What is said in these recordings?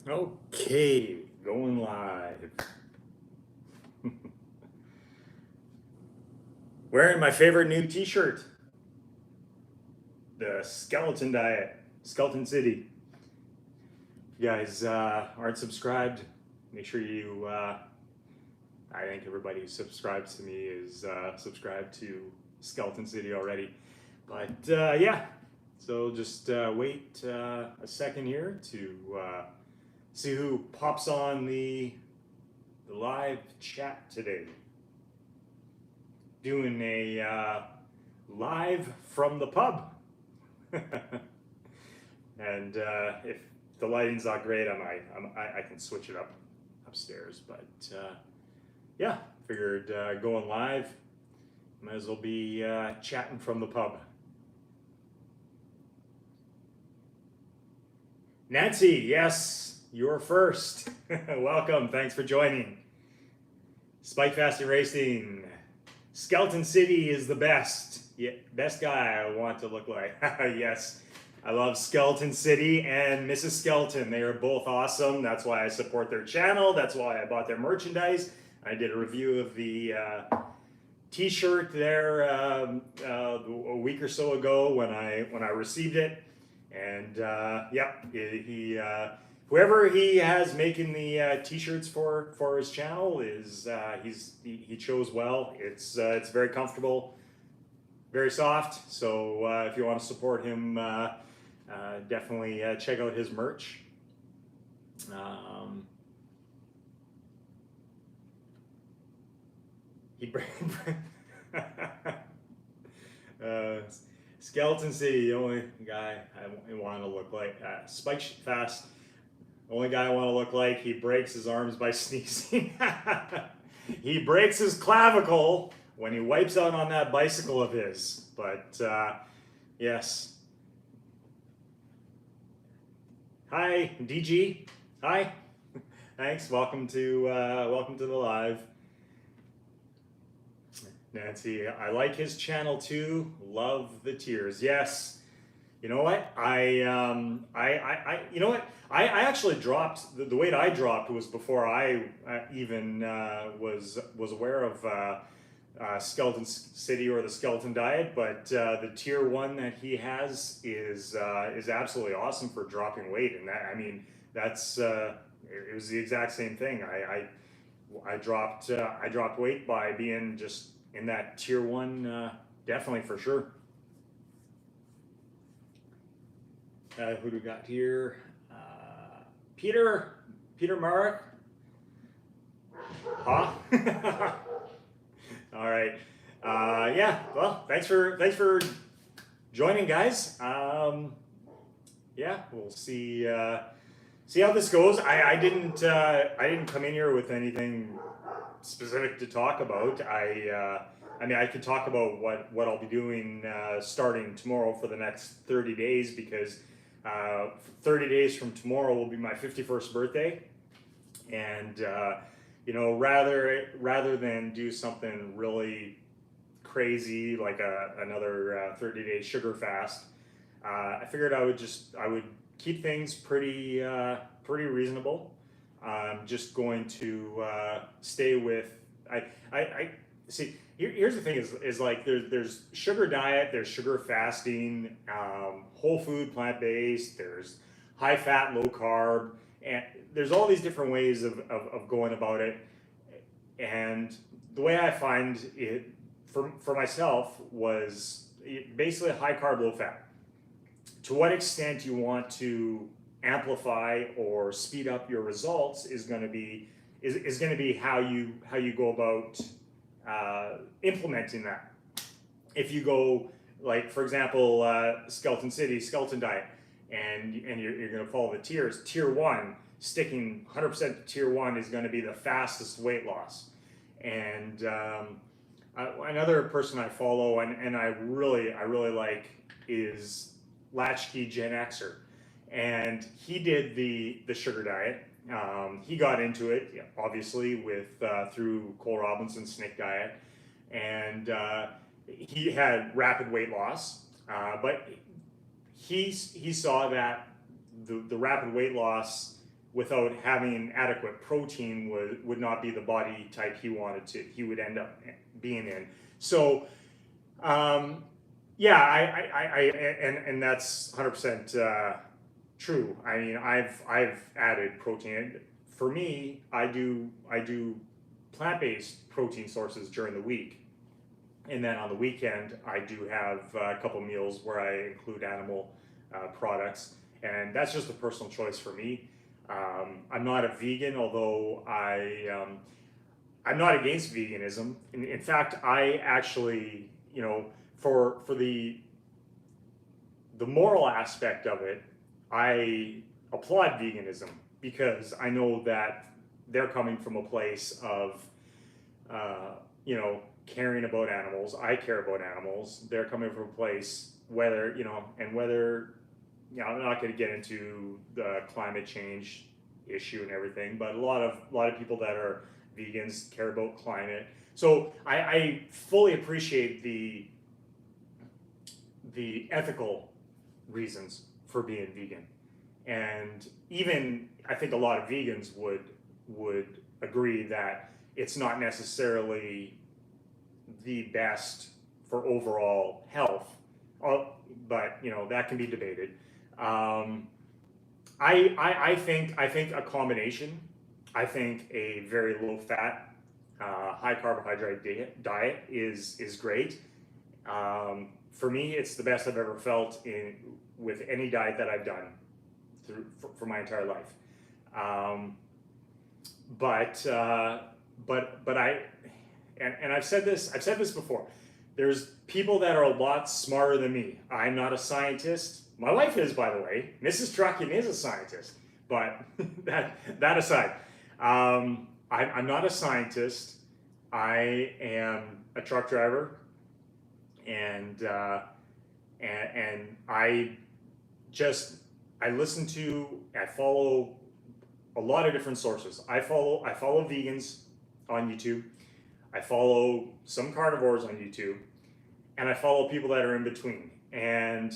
Okay, going live. Wearing my favorite new t-shirt, the Skeleton Diet, Skeleton City. If you guys aren't subscribed, make sure you, I think everybody who subscribes to me is subscribed to Skeleton City already. But yeah, so just wait a second here to see who pops on the live chat today. Doing a live from the pub. And if the lighting's not great, I can switch it up upstairs. But yeah, figured going live, might as well be chatting from the pub. Nancy, yes, you're first. Welcome, thanks for joining. Spike Fasting Racing, Skeleton City is the best. Yeah, best guy I want to look like. Yes, I love Skeleton City and Mrs. Skeleton. They are both awesome. That's why I support their channel. That's why I bought their merchandise. I did a review of the t-shirt there a week or so ago when I received it. And yeah, whoever he has making the t-shirts for his channel is he chose well. It's very comfortable, very soft. So if you want to support him, definitely check out his merch. He Skeleton City, the only guy I want to look like. Spike Fast, the only guy I want to look like. He breaks his arms by sneezing. He breaks his clavicle when he wipes out on that bicycle of his. But yes. Hi, DG. Hi. Thanks. Welcome to the live. Nancy, I like his channel too. Love the tears. Yes. You know what? You know what? I actually dropped the weight I dropped was before I even was aware of Skeleton City or the Skeleton Diet. But the tier 1 that he has is absolutely awesome for dropping weight. And that, I mean, that's it was the exact same thing. I dropped weight by being just in that tier 1, definitely for sure. Who do we got here? Peter Marek. Huh? All right. Yeah. Well, thanks for joining, guys. Yeah, we'll see how this goes. I didn't come in here with anything specific to talk about. I mean, I could talk about what I'll be doing starting tomorrow for the next 30 days because 30 days from tomorrow will be my 51st birthday, and you know, rather than do something really crazy like another 30-day sugar fast, I figured I would keep things pretty reasonable. I'm just going to stay with I see. Here's the thing: is like there's sugar diet, there's sugar fasting, whole food, plant based. There's high fat, low carb, and there's all these different ways of going about it. And the way I find it for myself was basically high carb, low fat. To what extent you want to amplify or speed up your results is going to be how you go about implementing that. If you go, like, for example, Skeleton City, Skeleton Diet, and you're going to follow the tiers. Tier 1, sticking 100% to Tier 1 is going to be the fastest weight loss. And another person I follow and I really like is Latchkey Gen Xer, and he did the sugar diet. He got into it obviously with through Cole Robinson's Snake Diet, and he had rapid weight loss, but he saw that the rapid weight loss without having adequate protein would not be the body type he would end up being in. So yeah, and that's 100% true. I mean, I've added protein. For me, I do plant-based protein sources during the week, and then on the weekend I do have a couple meals where I include animal products, and that's just a personal choice for me. I'm not a vegan, although I'm not against veganism. In fact, I actually, you know, for the moral aspect of it, I applaud veganism because I know that they're coming from a place of, you know, caring about animals. I care about animals. They're coming from a place whether, you know, I'm not going to get into the climate change issue and everything, but a lot of people that are vegans care about climate. So I fully appreciate the ethical reasons for being vegan, and even I think a lot of vegans would agree that it's not necessarily the best for overall health, but you know, that can be debated. I think a combination. I think a very low fat, high carbohydrate diet is great. For me, it's the best I've ever felt with any diet that I've done for my entire life. But I've said this before. There's people that are a lot smarter than me. I'm not a scientist. My wife is, by the way. Mrs. Truckn is a scientist. But that aside, I'm not a scientist. I am a truck driver, and I follow a lot of different sources. I follow vegans on YouTube. I follow some carnivores on YouTube, and I follow people that are in between. And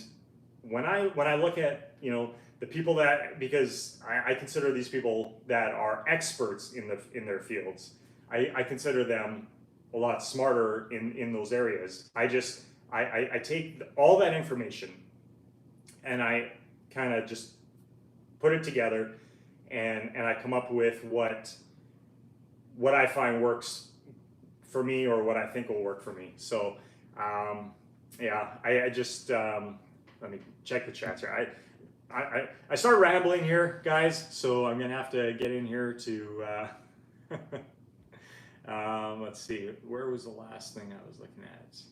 when I look at, you know, the people that, because I consider these people that are experts in their fields, I consider them a lot smarter in those areas. I take all that information and I kind of just put it together, and I come up with what I find works for me, or what I think will work for me. So yeah, I just let me check the chats here. I started rambling here, guys, so I'm gonna have to get in here to let's see, where was the last thing I was looking at?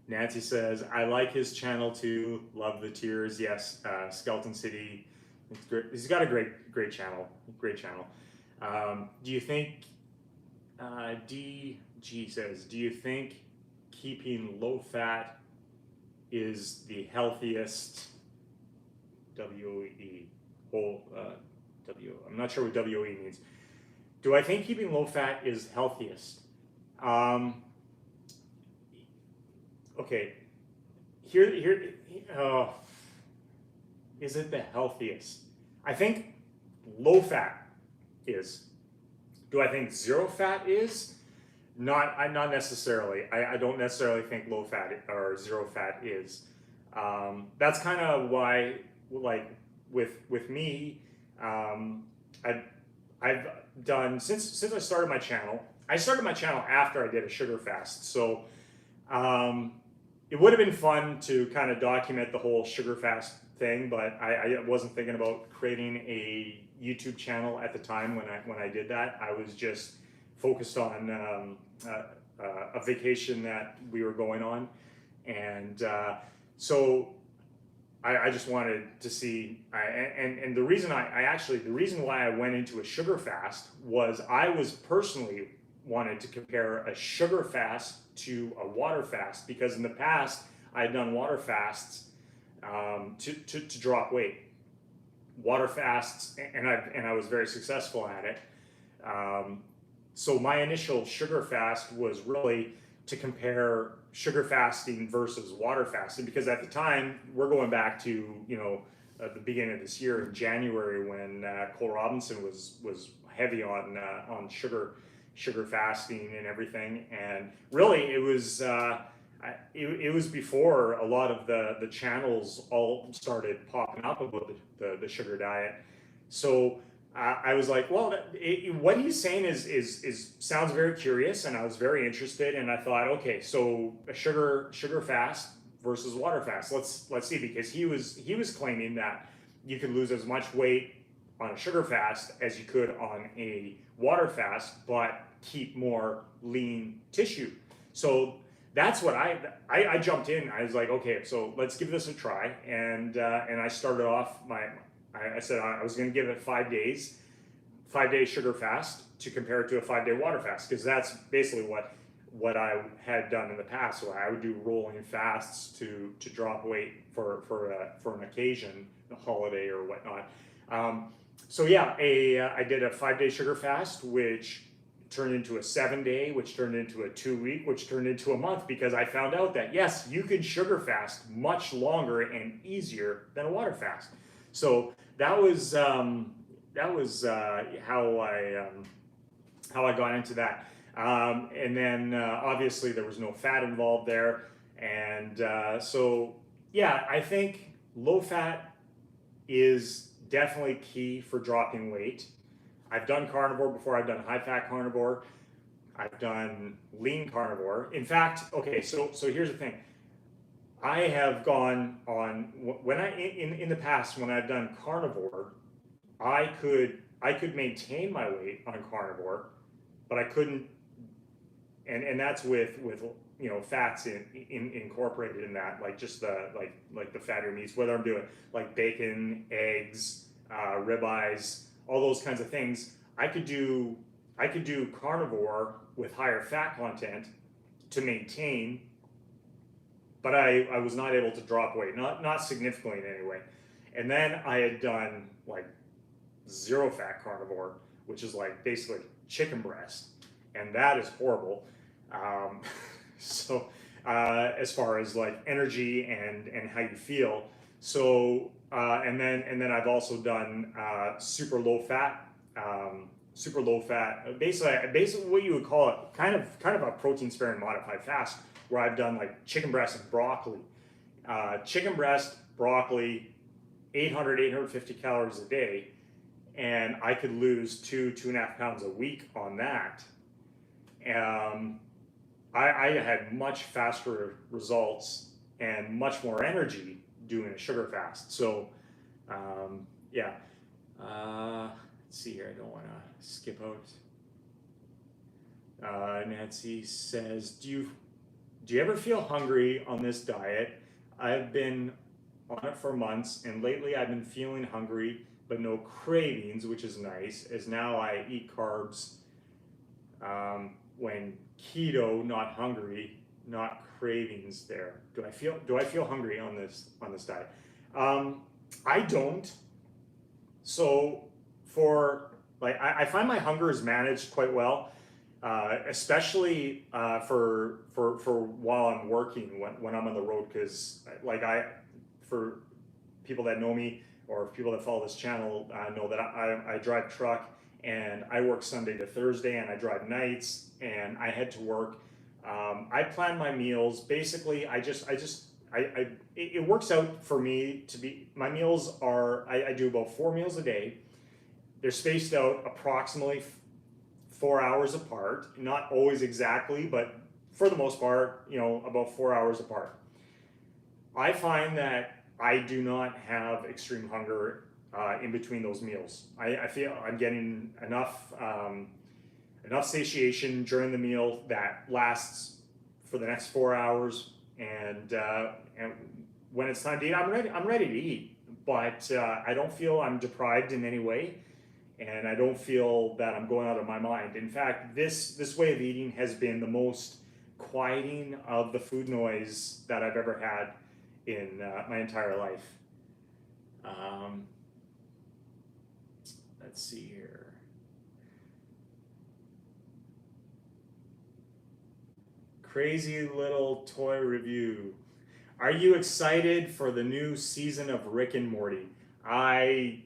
Nancy says, I like his channel too, love the tears. Yes, Skeleton City, it's great. He's got a great channel, do you think, DG says, do you think keeping low fat is the healthiest? WOE, I'm not sure what WOE means. Do I think keeping low fat is healthiest? Okay, here, is it the healthiest? I think low fat is. Do I think zero fat is? Not necessarily. I don't necessarily think low fat or zero fat is. That's kind of why, like with me, I've done since I started my channel. I started my channel after I did a sugar fast, so it would have been fun to kind of document the whole sugar fast thing, but I wasn't thinking about creating a YouTube channel at the time when I did that. I was just focused on a vacation that we were going on, and so I just wanted to see. And the reason the reason why I went into a sugar fast was I was personally wanted to compare a sugar fast to a water fast, because in the past I had done water fasts to drop weight. Water fasts, and I was very successful at it. So my initial sugar fast was really to compare sugar fasting versus water fasting, because at the time, we're going back to, you know, at the beginning of this year in January when Cole Robinson was heavy on sugar fasting and everything, and really it was before a lot of the channels all started popping up about the sugar diet. So I was like, well, what he's saying is sounds very curious, and I was very interested, and I thought, okay, so a sugar fast versus water fast. Let's see, because he was claiming that you could lose as much weight on a sugar fast as you could on a water fast, but keep more lean tissue. So that's what I jumped in. I was like, okay, so let's give this a try, and I started off I said I was going to give it 5 days, 5-day sugar fast to compare it to a 5-day water fast, because that's basically what I had done in the past. So I would do rolling fasts to drop weight for an occasion, a holiday or whatnot. So yeah, I did a 5-day sugar fast, which turned into a 7-day, which turned into a 2-week, which turned into a month, because I found out that yes, you can sugar fast much longer and easier than a water fast. So that was how I got into that. And then obviously there was no fat involved there, and so yeah, I think low fat is definitely key for dropping weight. I've done carnivore before. I've done high fat carnivore. I've done lean carnivore. In fact, okay, so here's the thing. I have gone on when in the past when I've done carnivore, I could maintain my weight on carnivore, but I couldn't, and that's with fats incorporated in that, like just the like the fattier meats, whether I'm doing like bacon, eggs, ribeyes, all those kinds of things. I could do carnivore with higher fat content to maintain, but I was not able to drop weight, not significantly in any way. And then I had done like zero fat carnivore, which is like basically chicken breast, and that is horrible. So as far as like energy and how you feel. So and then I've also done super low fat, basically what you would call it, kind of a protein sparing modified fast, where I've done like chicken breast and broccoli, chicken breast, broccoli, 850 calories a day, and I could lose 2.5 pounds a week on that. I had much faster results and much more energy doing a sugar fast. So yeah, let's see here. I don't want to skip out. Nancy says, do you ever feel hungry on this diet? I've been on it for months, and lately I've been feeling hungry but no cravings, which is nice, as now I eat carbs when keto, not hungry, not cravings there. Do I feel hungry on this diet? I don't. So for like I find my hunger is managed quite well, especially for while I'm working, when I'm on the road, because for people that know me or people that follow this channel know that I drive truck, and I work Sunday to Thursday, and I drive nights, and I head to work. I plan my meals. Basically, it works out for me to be, my meals are, I do about 4 meals a day. They're spaced out approximately 4 hours apart, not always exactly, but for the most part, about 4 hours apart. I find that I do not have extreme hunger in between those meals. I feel I'm getting enough satiation during the meal that lasts for the next 4 hours, and when it's time to eat, I'm ready to eat, but I don't feel I'm deprived in any way, and I don't feel that I'm going out of my mind. In fact, this way of eating has been the most quieting of the food noise that I've ever had in my entire life. Let's see here. Crazy little toy review. Are you excited for the new season of Rick and Morty? I,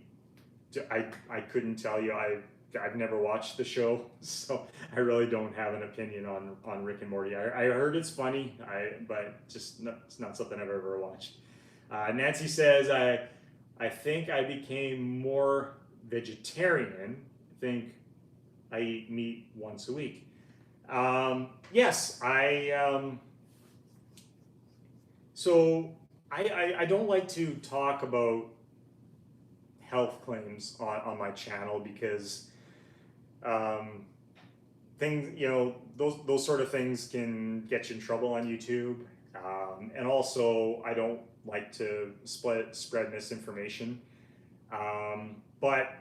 I couldn't tell you. I've never watched the show, so I really don't have an opinion on Rick and Morty. I heard it's funny, but just not, it's not something I've ever watched. Nancy says I think I became more vegetarian. I think I eat meat once a week. Yes, so I don't like to talk about health claims on my channel because um, things, those sort of things can get you in trouble on YouTube. And also, I don't like to spread misinformation. But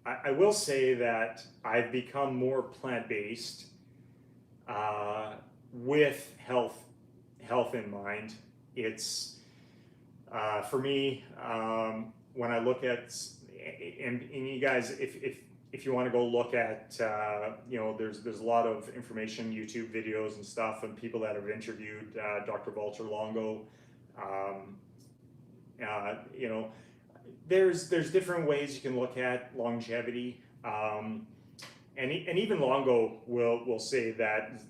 I will say that I've become more plant-based with health in mind. It's for me, when I look at, and you guys, if you want to go look at, there's a lot of information, YouTube videos and stuff, and people that have interviewed Dr. Walter Longo. There's different ways you can look at longevity, and even Longo will say that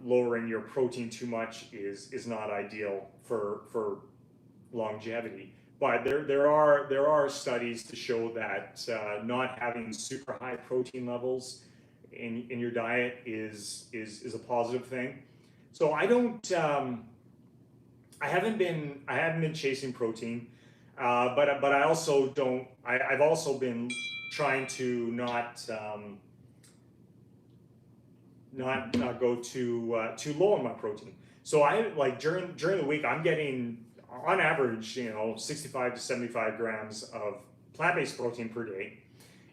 lowering your protein too much is not ideal for longevity. But there are studies to show that not having super high protein levels in your diet is a positive thing. So I don't. I haven't been chasing protein, but I also don't. I've also been trying to not go too low on my protein. So I like during the week I'm getting on average 65 to 75 grams of plant-based protein per day,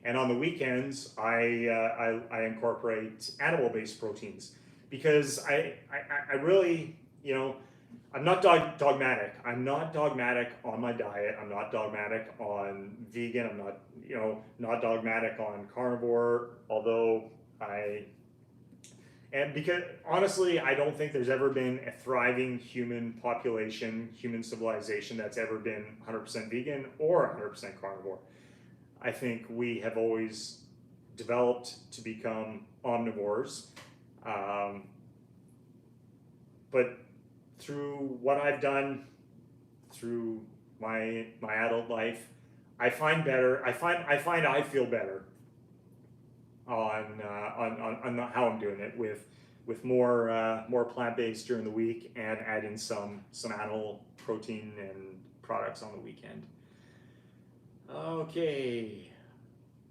and on the weekends I incorporate animal-based proteins because I really I'm not dogmatic. I'm not dogmatic on my diet. I'm not dogmatic on vegan. I'm not dogmatic on carnivore. Although because honestly, I don't think there's ever been a thriving human population, human civilization that's ever been 100% vegan or 100% carnivore. I think we have always developed to become omnivores, but through what I've done through my adult life, I find I feel better on how I'm doing it with more plant-based during the week and adding some animal protein and products on the weekend. Okay,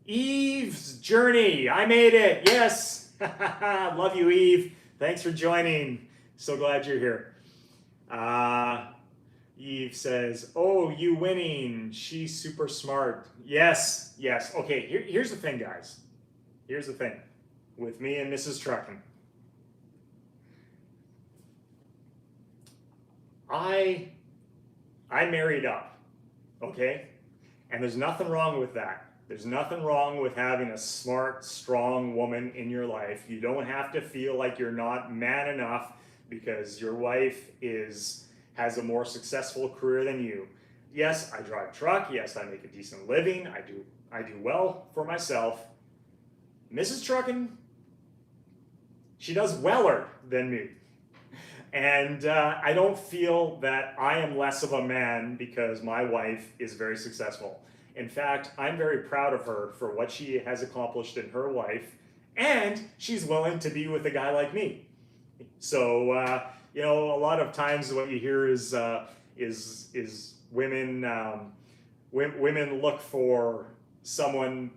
Eve's journey. I made it. Yes, love you, Eve. Thanks for joining. So glad you're here. Eve says, "Oh, you winning? She's super smart." Yes. Okay. Here's the thing, guys. Here's the thing with me and Mrs. Truckn. I married up, okay? And there's nothing wrong with that. There's nothing wrong with having a smart, strong woman in your life. You don't have to feel like you're not man enough because your wife has a more successful career than you. Yes, I drive truck. Yes, I make a decent living. I do well for myself. Mrs. Truckn, she does weller than me. And I don't feel that I am less of a man because my wife is very successful. In fact, I'm very proud of her for what she has accomplished in her life, and she's willing to be with a guy like me. So a lot of times what you hear is women women look for someone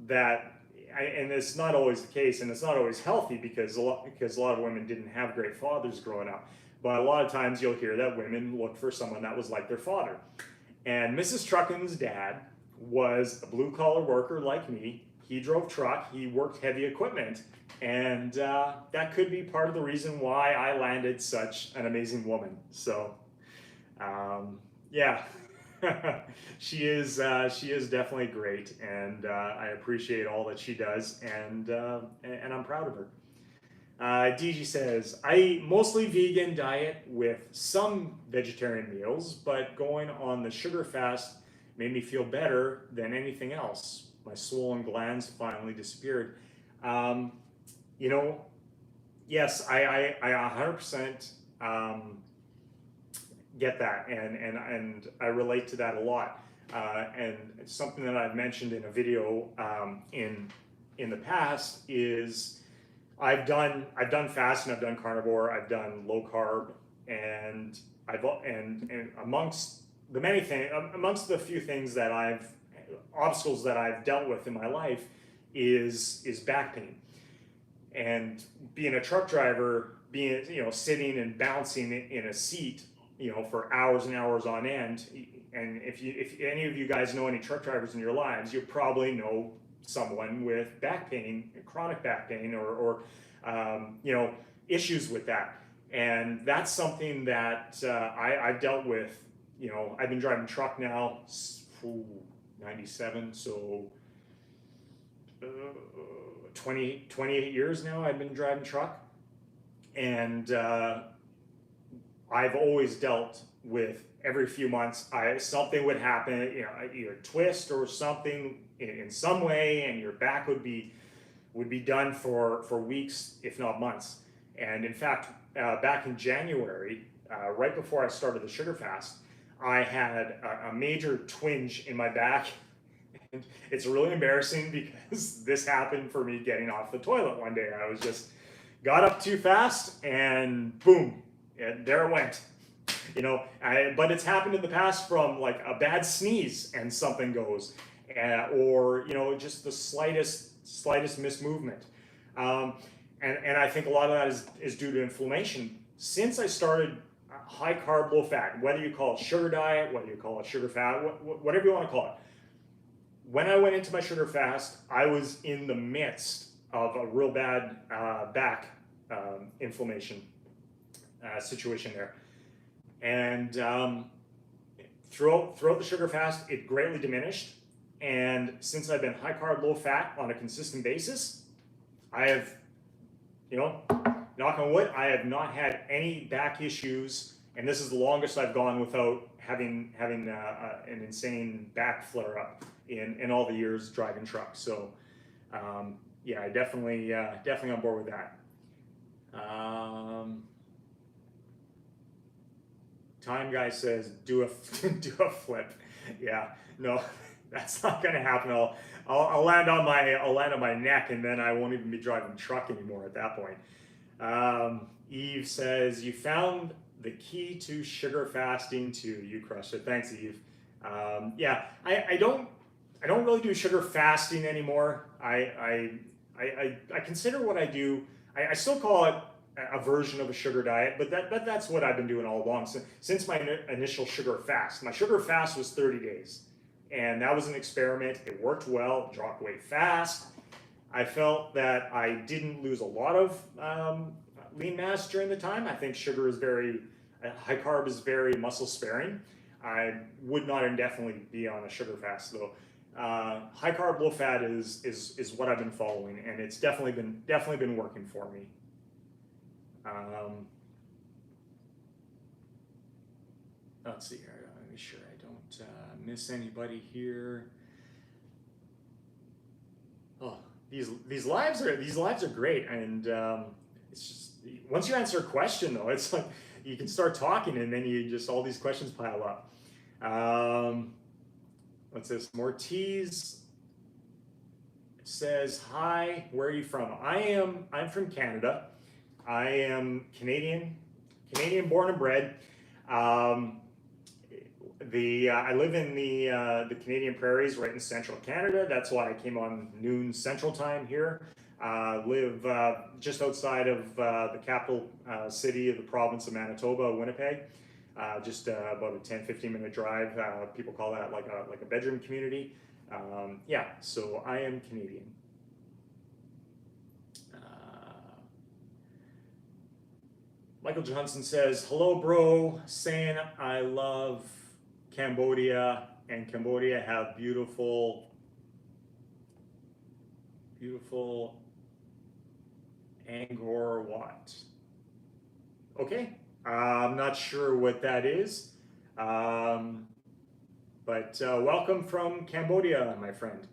that. And it's not always the case, and it's not always healthy because a lot of women didn't have great fathers growing up. But a lot of times you'll hear that women look for someone that was like their father. And Mrs. Truckn's dad was a blue-collar worker like me. He drove truck, he worked heavy equipment, and that could be part of the reason why I landed such an amazing woman. So, yeah. she is definitely great, and I appreciate all that she does, and I'm proud of her. DG says, I eat mostly vegan diet with some vegetarian meals, but going on the sugar fast made me feel better than anything else. My swollen glands finally disappeared. Um, you know, yes, I 100% get that, and I relate to that a lot. And it's something that I've mentioned in a video in the past is I've done fasting, I've done carnivore, I've done low carb, and and amongst the many things, amongst the few things that obstacles that I've dealt with in my life is back pain. And being a truck driver, being, sitting and bouncing in a seat, for hours and hours on end. And if any of you guys know any truck drivers in your lives, you probably know someone with back pain, chronic back pain, or issues with that. And that's something that I've dealt with. I've been driving truck now, 97, so 28 years now I've been driving truck. And I've always dealt with every few months, something would happen, either twist or something in some way, and your back would be done for weeks, if not months. And in fact, back in January, right before I started the sugar fast, I had a major twinge in my back. And it's really embarrassing because this happened for me getting off the toilet one day. I was just got up too fast and boom, and there it went. But it's happened in the past from like a bad sneeze and something goes, or just the slightest mismovement. And I think a lot of that is due to inflammation. Since I started high carb, low fat, whether you call it sugar diet, whether you call it sugar fat, whatever you want to call it. When I went into my sugar fast, I was in the midst of a real bad back inflammation situation there. And throughout the sugar fast, it greatly diminished. And since I've been high carb, low fat on a consistent basis, I have, knock on wood, I have not had any back issues. And this is the longest I've gone without having an insane back flare up in all the years driving trucks. So yeah, I definitely on board with that. Time guy says do a flip. Yeah, no, that's not gonna happen. I'll land on my neck, and then I won't even be driving truck anymore at that point. Eve says you found the key to sugar fasting too. You crushed it. Thanks, Eve. Yeah, I don't really do sugar fasting anymore. I consider what I do. I still call it a version of a sugar diet, but that's what I've been doing all along since my initial sugar fast. My sugar fast was 30 days, and that was an experiment. It worked well, dropped weight fast. I felt that I didn't lose a lot of lean mass during the time. I think sugar is high carb is very muscle sparing. I would not indefinitely be on a sugar fast though. High carb, low fat is what I've been following, and it's definitely been working for me. Let's see here. Let me make sure I don't miss anybody here. Oh, these lives are great, and it's just once you answer a question though, it's like you can start talking, and then all these questions pile up. What's this? Mortiz says, "Hi, where are you from?" I'm from Canada. I am Canadian born and bred. I live in the Canadian prairies, right in central Canada. That's why I came on noon Central Time here. Live just outside of the capital city of the province of Manitoba, Winnipeg. Just about a 10-15 minute drive. People call that like a bedroom community. Yeah, so I am Canadian. Michael Johnson says, "Hello, bro. Saying I love Cambodia, and Cambodia have beautiful Angkor lot. Okay, I'm not sure what that is, but welcome from Cambodia, my friend.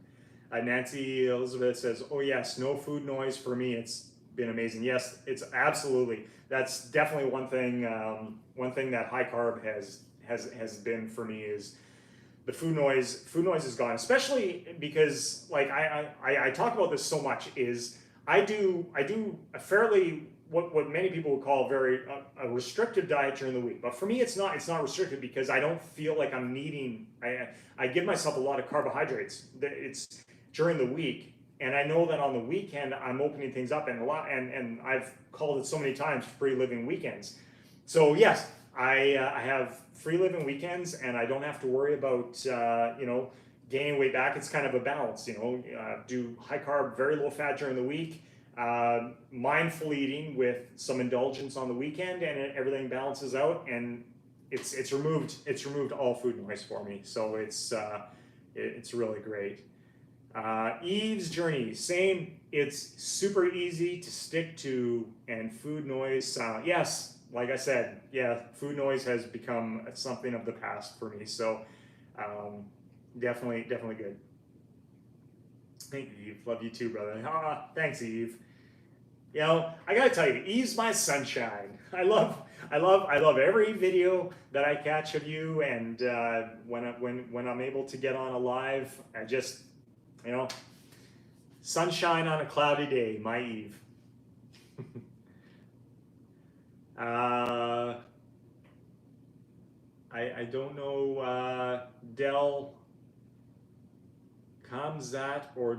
Nancy Elizabeth says, "Oh yes, no food noise for me. It's been amazing." Yes, it's absolutely. That's definitely one thing. One thing that high carb has been for me is the food noise. Food noise is gone, especially because like I talk about this so much. Is I do a fairly what many people would call very a restrictive diet during the week, but for me it's not restrictive because I don't feel like I'm needing. I give myself a lot of carbohydrates. It's during the week, and I know that on the weekend I'm opening things up and a lot, and I've called it so many times free living weekends. So yes, I have free living weekends, and I don't have to worry about gaining weight back. It's kind of a balance, do high carb, very low fat during the week, mindful eating with some indulgence on the weekend, and everything balances out, and it's removed all food noise for me. So it's really great. Eve's journey, same. It's super easy to stick to, and food noise sound. Yes, like I said, yeah, food noise has become something of the past for me. So definitely good. Thank you, Eve. Love you too, brother. Thanks, Eve. I gotta tell you, Eve's my sunshine. I love every video that I catch of you, and when I'm able to get on a live, I just sunshine on a cloudy day, my Eve. I don't know, Del Kamzat, or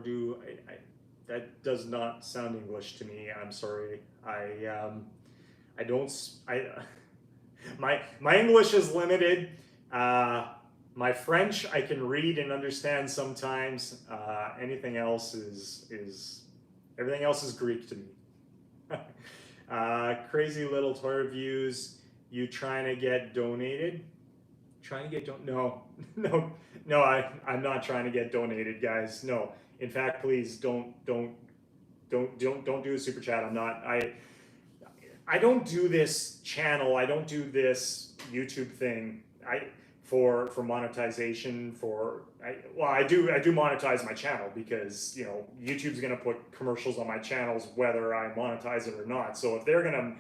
that does not sound English to me. I'm sorry. I don't. My English is limited. My French I can read and understand sometimes. Anything else everything else is Greek to me. Crazy little toy reviews. You trying to get donated? No, I'm not trying to get donated, guys. No. In fact, please don't do a super chat. I don't do this channel. I don't do this YouTube thing. For monetization. I do monetize my channel because YouTube's gonna put commercials on my channels whether I monetize it or not. So if they're gonna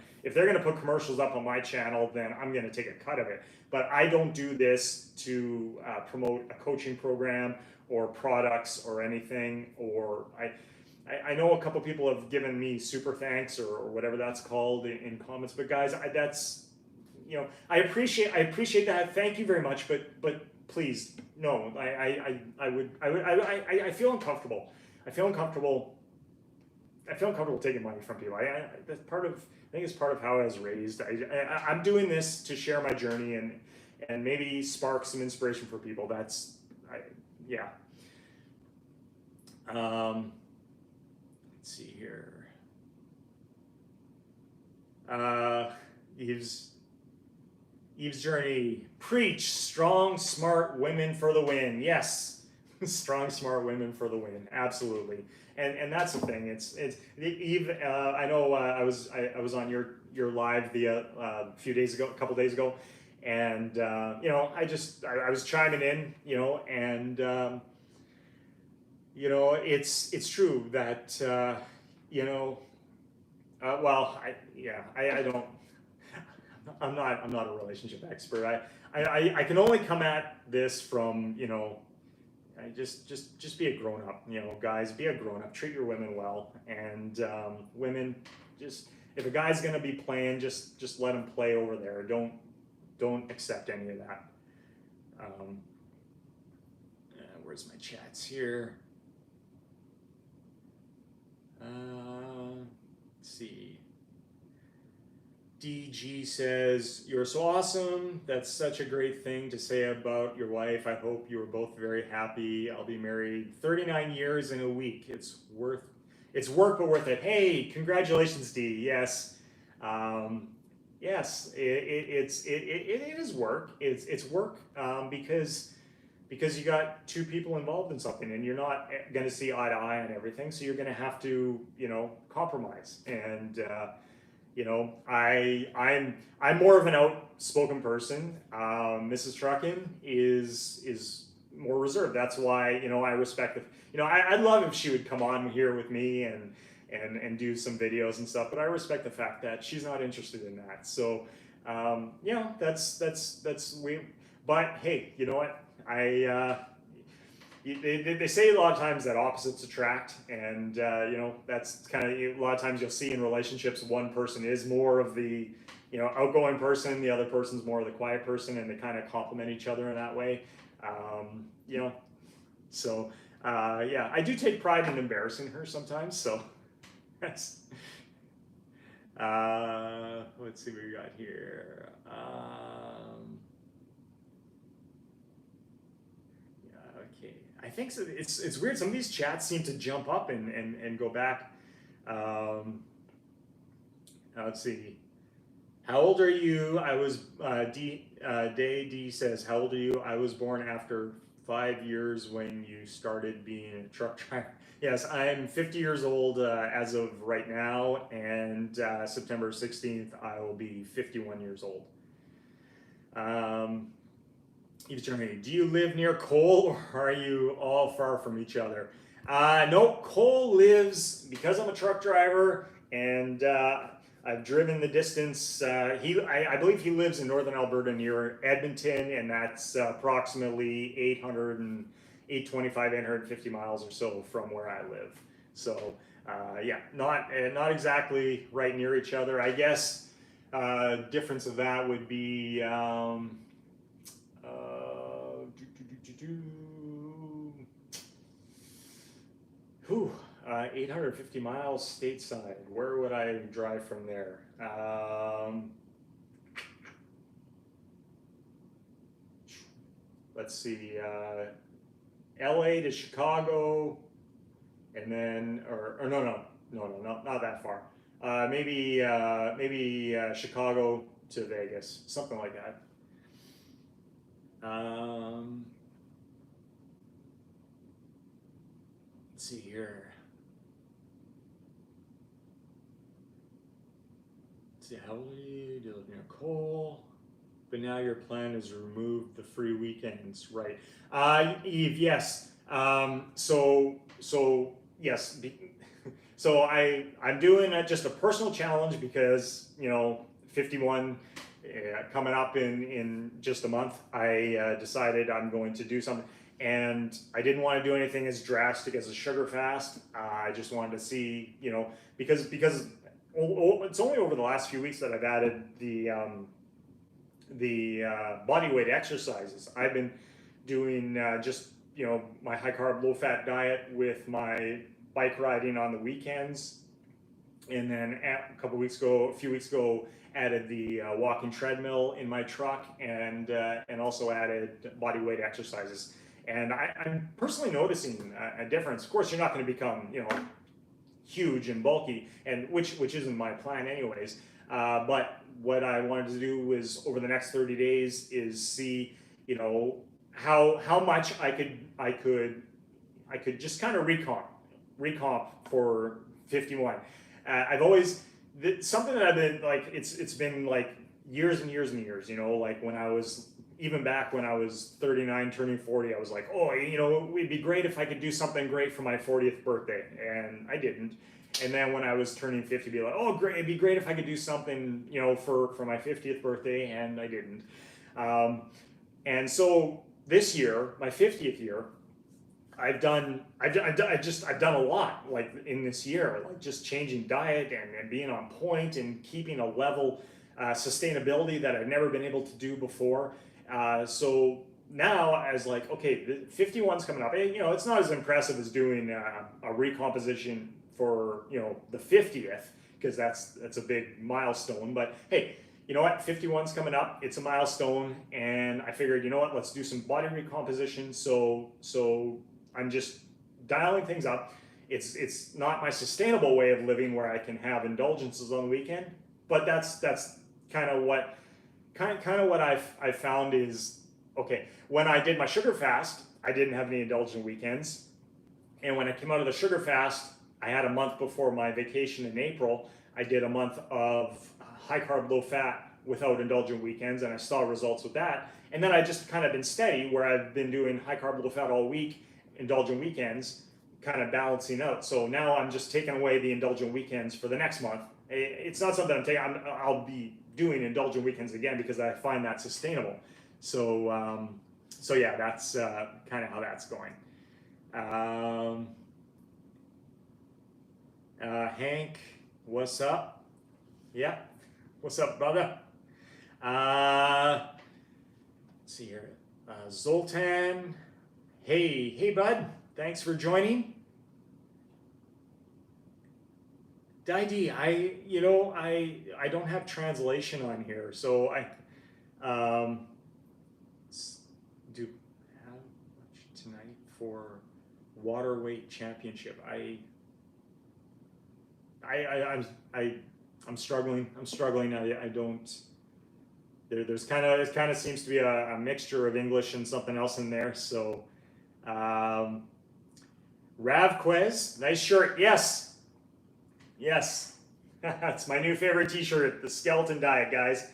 put commercials up on my channel, then I'm gonna take a cut of it. But I don't do this to promote a coaching program or products or anything. Or I know a couple people have given me super thanks or whatever that's called in comments. But guys, I appreciate that. Thank you very much. But please, no. I feel uncomfortable. I feel uncomfortable taking money from people. That's part of. I think it's part of how I was raised. I'm doing this to share my journey and maybe spark some inspiration for people. Yeah. Let's see here. Eve's journey. Preach. Strong, smart women for the win. Yes. Strong, smart women for the win. Absolutely. And that's the thing. It's Eve. I know I was on your live a couple days ago, and I was chiming in, and it's true that I don't. I'm not a relationship expert. I can only come at this from I just be a grown up, guys, be a grown up, treat your women well, and women, just if a guy's gonna be playing, just let him play over there. Don't accept any of that. Where's my chats here? Let's see. DG says, "You're so awesome. That's such a great thing to say about your wife. I hope you are both very happy. I'll be married 39 years in a week. It's work but worth it." Hey, congratulations, D. Yes. Yes, it is work. It's work because you got two people involved in something, and you're not going to see eye to eye on everything. So you're going to have to compromise, and I'm more of an outspoken person. Mrs. Truckn is more reserved. That's why I respect it. I'd love if she would come on here with me and do some videos and stuff. But I respect the fact that she's not interested in that. So that's we. But hey, you know what? They say a lot of times that opposites attract, and that's kind of a lot of times you'll see in relationships one person is more of the outgoing person, the other person's more of the quiet person, and they kind of complement each other in that way. You know, so yeah, I do take pride in embarrassing her sometimes. So that's let's see what we got here. Okay, I think so. It's weird. Some of these chats seem to jump up and go back. Let's see. How old are you? I was Day D says, how old are you? I was born after 5 years when you started being a truck driver. Yes, I'm 50 years old as of right now, and September 16th I will be 51 years old. Eve Germany, do you live near Cole, or are you all far from each other? No, Cole lives, because I'm a truck driver and I've driven the distance. I believe he lives in northern Alberta near Edmonton, and that's approximately 850 miles or so from where I live. So yeah, not exactly right near each other. I guess difference of that would be 850 miles stateside. Where would I drive from there? Let's see, LA to Chicago, and then, or no, not that far. Maybe Chicago to Vegas, something like that. Let's see here. Let's see, how old are you? Do you live near Cole? But now your plan is to remove the free weekends, right? Eve, yes. So yes. So I'm doing just a personal challenge because 51 coming up in just a month. I decided I'm going to do something, and I didn't want to do anything as drastic as a sugar fast. I just wanted to see, because it's only over the last few weeks that I've added the body weight exercises. I've been doing just my high carb, low fat diet with my bike riding on the weekends, and then a few weeks ago, added the walking treadmill in my truck, and also added body weight exercises. And I'm personally noticing a difference. Of course, you're not going to become huge and bulky, and which isn't my plan anyways. But what I wanted to do was over the next 30 days is see how much I could just kind of recomp for 51. I've always something that I've been like, it's been like years and years and years, like when I was, even back when I was 39 turning 40, I was like, oh, it'd be great if I could do something great for my 40th birthday, and I didn't. And then when I was turning 50, be like, oh great, it'd be great if I could do something for my 50th birthday, and I didn't. And so this year, my 50th year, I've done a lot, like in this year, like just changing diet and being on point and keeping a level sustainability that I've never been able to do before. So now, as like, okay, the 51's coming up. It's not as impressive as doing a recomposition for the 50th, because that's a big milestone. But hey, you know what? 51's coming up. It's a milestone, and I figured, let's do some body recomposition. So I'm just dialing things up. It's not my sustainable way of living where I can have indulgences on the weekend, but that's kind of what I've found is, okay, when I did my sugar fast, I didn't have any indulgent weekends, and when I came out of the sugar fast, I had a month before my vacation in April. I did a month of high carb, low fat without indulgent weekends, and I saw results with that. And then I just kind of been steady where I've been doing high carb, low fat all week, indulgent weekends, kind of balancing out. So now I'm just taking away the indulgent weekends for the next month. It's not something I'm taking. I'll be doing indulgent weekends again because I find that sustainable. So so yeah, that's kind of how that's going. Hank, what's up? Yeah, what's up, brother? Let's see here. Zoltan, hey, bud. Thanks for joining. Daidi, I don't have translation on here, so I do how much tonight for water weight championship. I'm struggling. I don't. There's kind of seems to be a mixture of English and something else in there. So, Ravquez, nice shirt. Yes. That's my new favorite T-shirt. The Skeleton Diet, guys.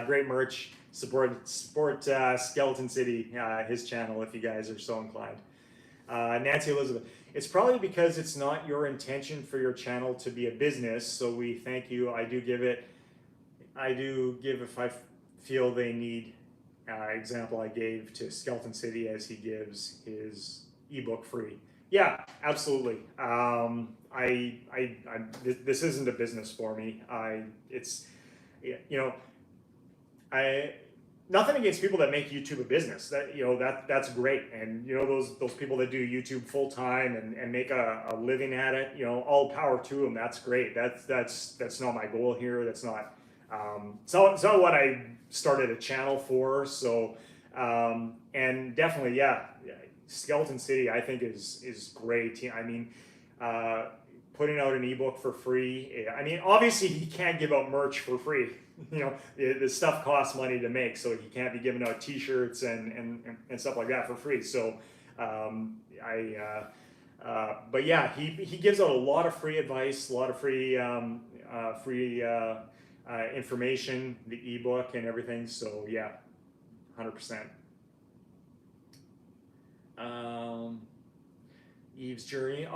Great merch. Support Skeleton City, his channel, if you guys are so inclined. Nancy Elizabeth, it's probably because it's not your intention for your channel to be a business, so we thank you. I do give if I feel they need. Example I gave to Skeleton City as he gives his ebook free. Yeah, absolutely. This isn't a business for me. Nothing against people that make YouTube a business. That's great. And those people that do YouTube full time and make a living at it. All power to them. That's great. That's not my goal here. That's not. It's not what I started a channel for. So and definitely, yeah. Skeleton City, I think is great. I mean, putting out an ebook for free. I mean, obviously he can't give out merch for free. The stuff costs money to make, so he can't be giving out T-shirts and stuff like that for free. So, but yeah, he gives out a lot of free advice, a lot of free information, the ebook and everything. So yeah, 100%. Eve's Journey.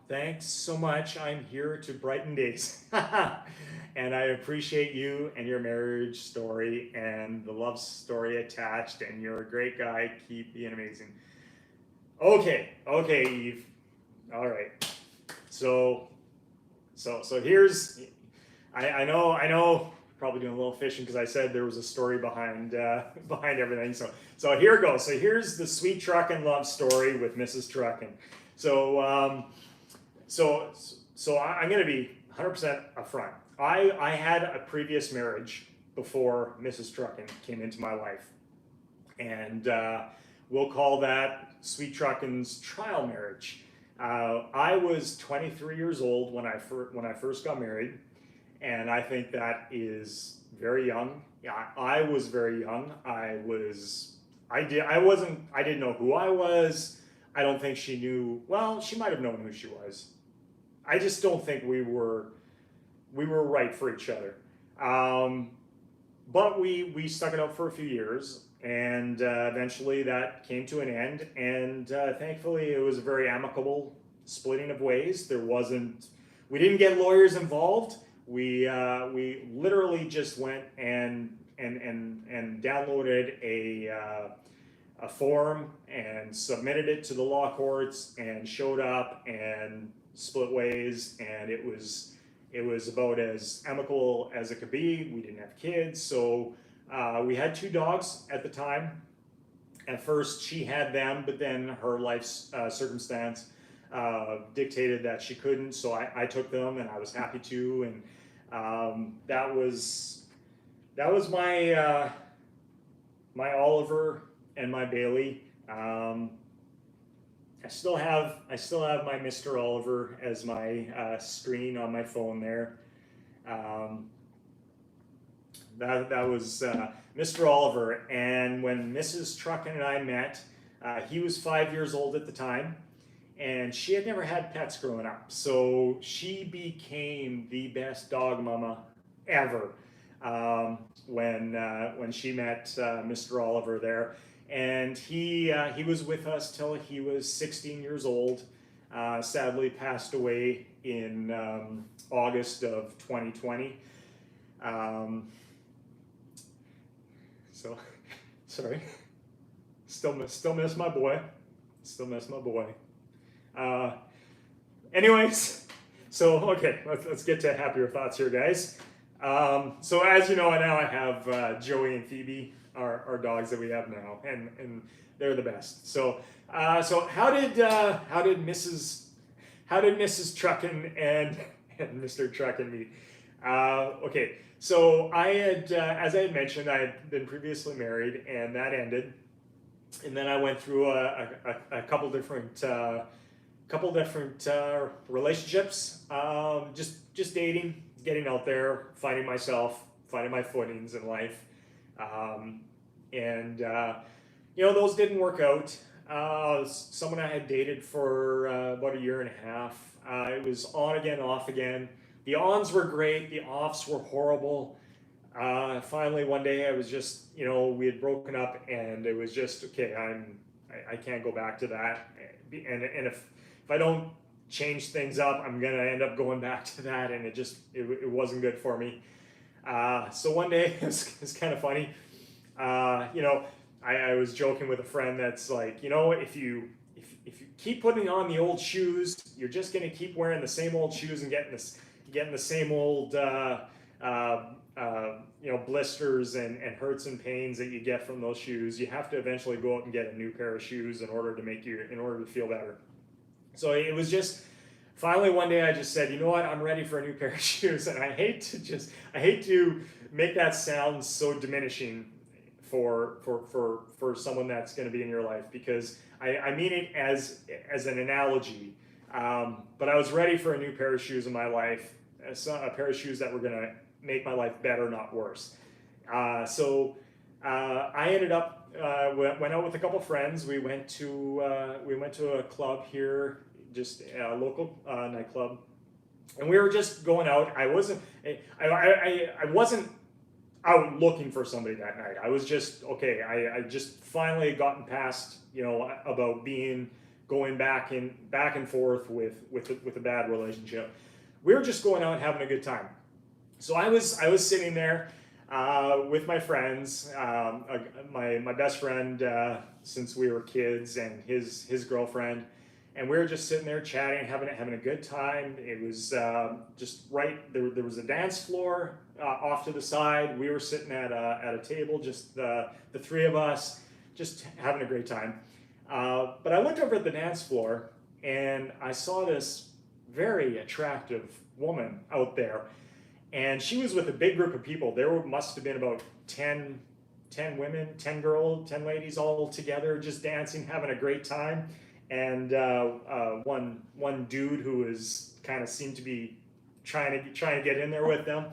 Thanks so much. I'm here to brighten days. And I appreciate you and your marriage story and the love story attached. And you're a great guy. Keep being amazing. Okay, Eve. All right. So here's, I know, probably doing a little fishing because I said there was a story behind everything. So here it goes. So here's the sweet Truckn love story with Mrs. Truckn. So I'm going to be 100% upfront. I had a previous marriage before Mrs. Truckn came into my life, and we'll call that sweet Truckn's trial marriage. I was 23 years old when I first got married, and I think that is very young. Yeah, I was very young. I didn't know who I was. I don't think she knew. Well, she might have known who she was. I just don't think we were right for each other. But we stuck it out for a few years, and eventually that came to an end. And thankfully, it was a very amicable splitting of ways. We didn't get lawyers involved. We literally just went and downloaded a form and submitted it to the law courts and showed up and split ways, and it was about as amicable as it could be. We didn't have kids, so we had 2 dogs at the time. At first she had them, but then her life's circumstance dictated that she couldn't, so I took them, and I was happy to, and that was my my Oliver and my Bailey. I still have my Mr. Oliver as my screen on my phone there. That was Mr. Oliver, and when Mrs. Truckn and I met, he was 5 years old at the time, and she had never had pets growing up. So she became the best dog mama ever when she met Mr. Oliver there. And he was with us till he was 16 years old. Sadly passed away in August of 2020. So, sorry. Still miss my boy. Still miss my boy. Anyways, so okay, let's get to happier thoughts here, guys. So as you know, now I have Joey and Phoebe, our dogs that we have now, and they're the best. So how did Mrs. Truckn and Mr. Truckn meet? Okay, so I had, as I had mentioned, I had been previously married, and that ended. And then I went through a couple different relationships, just dating, getting out there, finding myself, finding my footings in life, and those didn't work out. Someone I had dated for about a year and a half. It was on again, off again. The ons were great, the offs were horrible. Finally, one day I was just, we had broken up, and it was just, okay, I can't go back to that. And if I don't change things up, I'm going to end up going back to that, and it wasn't good for me. So one day, it's kind of funny. I was joking with a friend that's like, if you keep putting on the old shoes, you're just going to keep wearing the same old shoes and getting the same old blisters and hurts and pains that you get from those shoes. You have to eventually go out and get a new pair of shoes in order to feel better. So it was just finally one day I just said, you know what, I'm ready for a new pair of shoes. And I hate to make that sound so diminishing for someone that's going to be in your life, because I mean it as an analogy. But I was ready for a new pair of shoes in my life, a pair of shoes that were going to make my life better, not worse. So I ended up went out with a couple friends. We went to a club here, just a local nightclub, and we were just going out. I wasn't out looking for somebody that night. I was just okay. I just finally gotten past about going back and forth with a bad relationship. We were just going out and having a good time. So I was sitting there with my friends, my best friend since we were kids, and his girlfriend, and we were just sitting there chatting, having a good time. It was just right there. There was a dance floor off to the side. We were sitting at a table, just the three of us, just having a great time. But I looked over at the dance floor, and I saw this very attractive woman out there. And she was with a big group of people. There must have been about 10 women, 10 ladies all together, just dancing, having a great time. And one dude who was kind of seemed to be trying to get in there with them.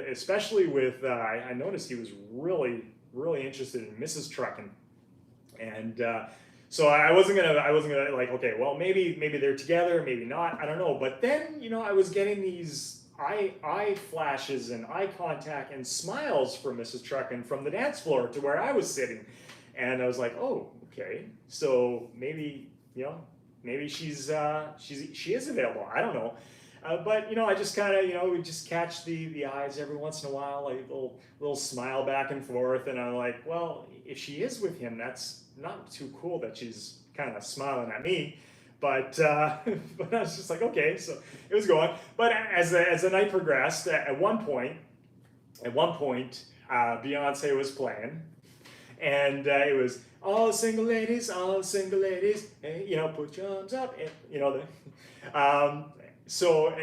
Especially with, I noticed he was really interested in Mrs. Truckn. And so I wasn't gonna like, okay, well maybe they're together, maybe not, I don't know. But then I was getting these eye flashes and eye contact and smiles from Mrs. Truckn from the dance floor to where I was sitting, and I was like, oh, okay, so maybe she is available. I don't know, but I just kind of we just catch the eyes every once in a while, like little smile back and forth, and I'm like, well, if she is with him, that's not too cool that she's kind of smiling at me. But but I was just like, okay, so it was going. But as the night progressed, at one point, Beyonce was playing, and it was all single ladies, hey, put your arms up, and so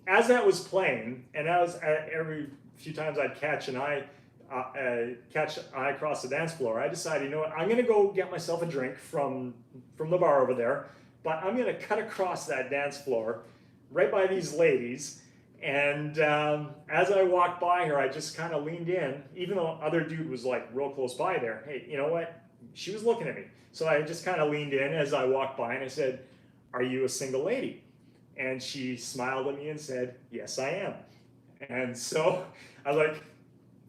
as that was playing, and I was every few times I'd catch an eye across the dance floor, I decided, I'm gonna go get myself a drink from the bar over there, but I'm gonna cut across that dance floor right by these ladies. And as I walked by her, I just kind of leaned in, even though other dude was like real close by there. Hey, you know what? she was looking at me. So I just kind of leaned in as I walked by and I said, "Are you a single lady?" And she smiled at me and said, "Yes, I am." And so I was like,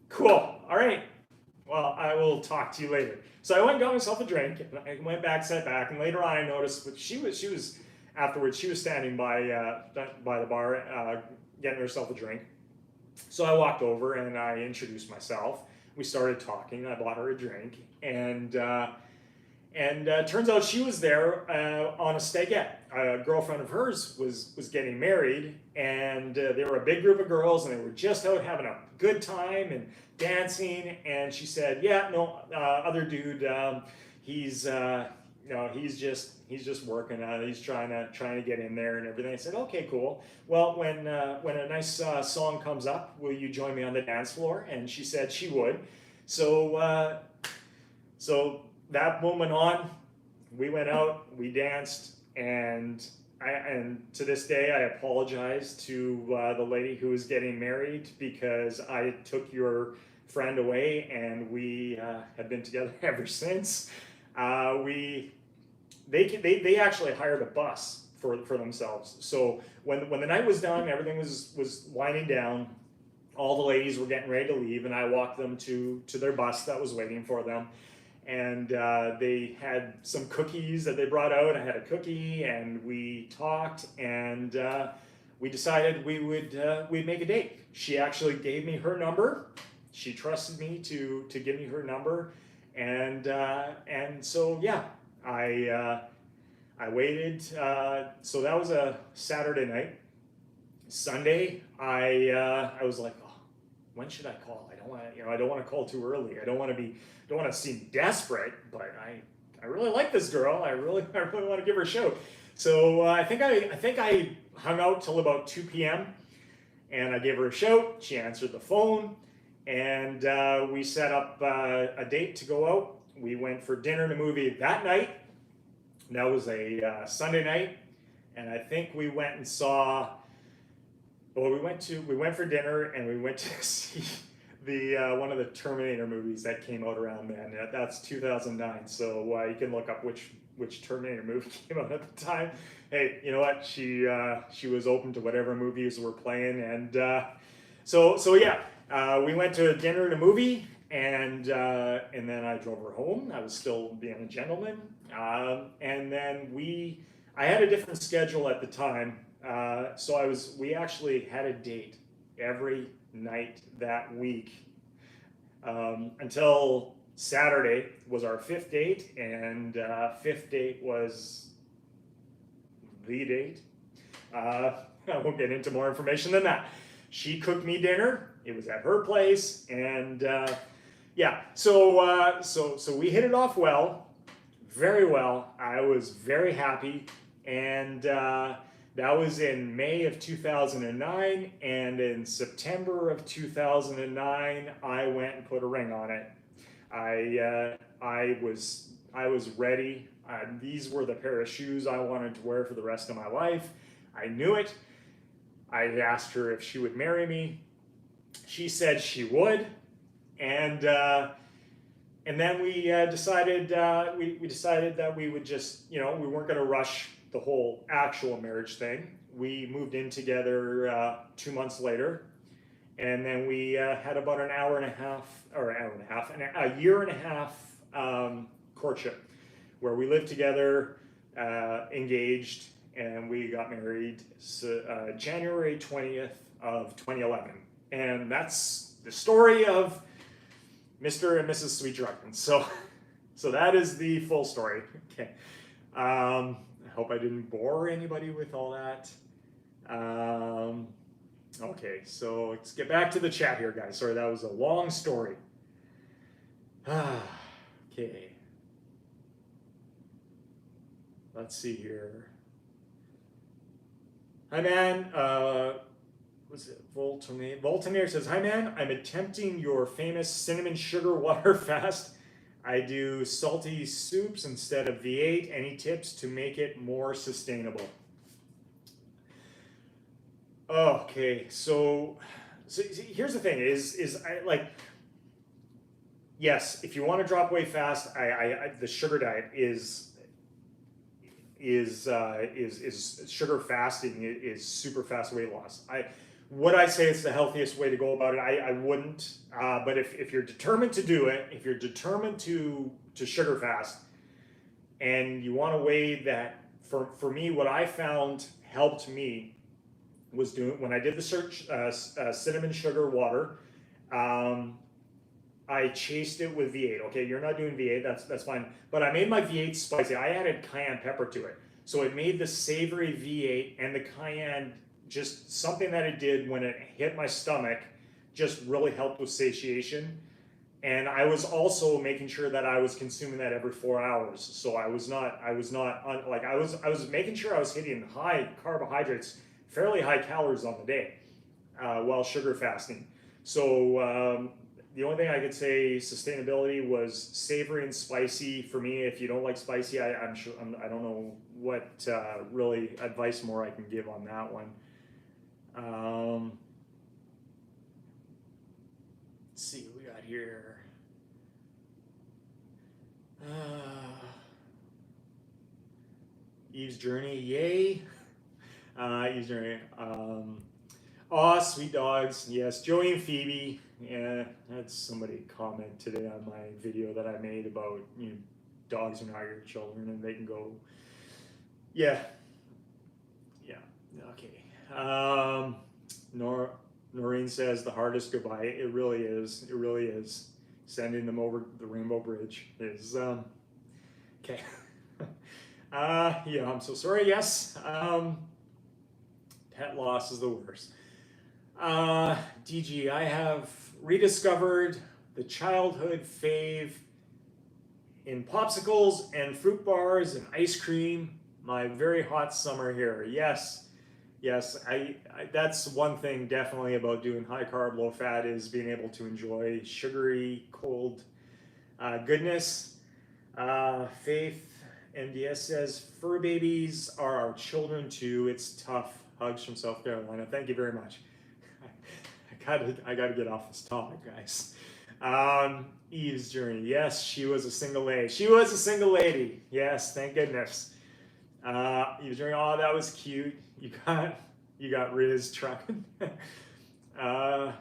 "Cool, all right. Well, I will talk to you later." So I went and got myself a drink, and I went back, sat back, and later on I noticed that she was afterwards, she was standing by the bar, getting herself a drink. So I walked over and I introduced myself. We started talking. I bought her a drink, and turns out she was there on a stagette. A girlfriend of hers was getting married, and they were a big group of girls, and they were just out having a good time and dancing. And she said, "Yeah, no, other dude, he's he's just working. He's trying to get in there and everything." I said, "Okay, cool. Well, when a nice song comes up, will you join me on the dance floor?" And she said she would. So so that moment on, we went out, we danced, and to this day I apologize to the lady who was getting married because I took your friend away, and we have been together ever since. They actually hired a bus for themselves. So when the night was done, everything was winding down. All the ladies were getting ready to leave, and I walked them to their bus that was waiting for them. And they had some cookies that they brought out. I had a cookie, and we talked, and we decided we'd make a date. She actually gave me her number. She trusted me to give me her number, and so yeah, I waited. So that was a Saturday night. Sunday, I was like, "Oh, when should I call? I don't want to call too early. I don't want to seem desperate, but I really like this girl. I really want to give her a shout." So I think I hung out till about 2 p.m. and I gave her a shout. She answered the phone, and we set up a date to go out. We went for dinner and a movie that night. That was a Sunday night, and I think we went and saw. Well, we went for dinner, and we went to see the one of the Terminator movies that came out around then. That's 2009. So you can look up which Terminator movie came out at the time. Hey, you know what? She was open to whatever movies were playing, and so yeah, we went to dinner and a movie, and then I drove her home. I was still being a gentleman, and then I had a different schedule at the time. So we actually had a date every night that week until Saturday was our fifth date, and fifth date was the date. I won't get into more information than that. She cooked me dinner. It was at her place, and yeah. So we hit it off well, very well. I was very happy, and that was in May of 2009, and in September of 2009, I went and put a ring on it. I was ready. These were the pair of shoes I wanted to wear for the rest of my life. I knew it. I asked her if she would marry me. She said she would, and then we decided we decided that we would just, we weren't going to rush the whole actual marriage thing. We moved in together 2 months later, and then we had about a year and a half courtship, where we lived together, engaged, and we got married January 20th of 2011. And that's the story of Mr. and Mrs. Sweet Truckn. So that is the full story. Okay. I hope I didn't bore anybody with all that. Okay, so let's get back to the chat here, guys. Sorry, that was a long story. Okay. Let's see here. Hi, man. Was it Voltinaire? Voltinaire says, "Hi, man. I'm attempting your famous cinnamon sugar water fast. I do salty soups instead of V8. Any tips to make it more sustainable?" Okay, so here's the thing: is I like yes, if you want to drop weight fast, the sugar diet is sugar fasting is super fast weight loss. Would I say it's the healthiest way to go about it? I wouldn't. But if you're determined to do it, if you're determined to sugar fast, and you want to weigh that, for me, what I found helped me was doing when I did the search cinnamon sugar water. I chased it with V8. Okay, you're not doing V8, that's fine. But I made my V8 spicy. I added cayenne pepper to it. So it made the savory V8 and the cayenne, just something that it did when it hit my stomach, just really helped with satiation. And I was also making sure that I was consuming that every 4 hours. So I was making sure I was hitting high carbohydrates, fairly high calories on the day, while sugar fasting. So the only thing I could say sustainability was savory and spicy for me. If you don't like spicy, I'm sure I don't know what really advice more I can give on that one. Let's see what we got here. Eve's Journey, yay! Eve's Journey. Aw, sweet dogs. Yes, Joey and Phoebe. Yeah, that's somebody comment today on my video that I made about dogs are not your children and they can go. Yeah. Okay. Noreen says the hardest goodbye. It really is. It really is. Sending them over the Rainbow Bridge is okay. Yeah, I'm so sorry. Yes. Pet loss is the worst. DG, I have rediscovered the childhood fave in popsicles and fruit bars and ice cream. My very hot summer here. Yes, I that's one thing definitely about doing high carb, low fat is being able to enjoy sugary, cold goodness. Faith MDS says, fur babies are our children too. It's tough. Hugs from South Carolina. Thank you very much. I gotta get off this topic, guys. Eve's Journey. Yes, she was a single lady. She was a single lady. Yes, thank goodness. Eve's Journey. Oh, that was cute. You got Riz Truckn. Aren't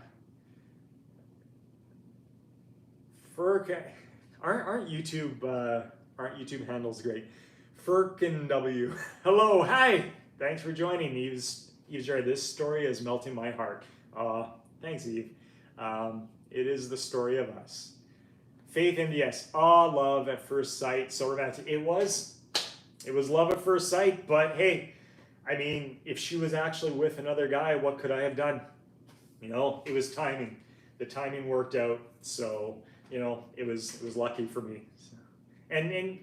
YouTube handles great? Firkin W. Hello, hi. Thanks for joining, Eve's Journey. This story is melting my heart. Thanks, Eve. It is the story of us. Faith MDS. Love at first sight. So romantic. It was love at first sight, but hey, I mean, if she was actually with another guy, what could I have done? It was timing. The timing worked out. So, it was lucky for me. So, and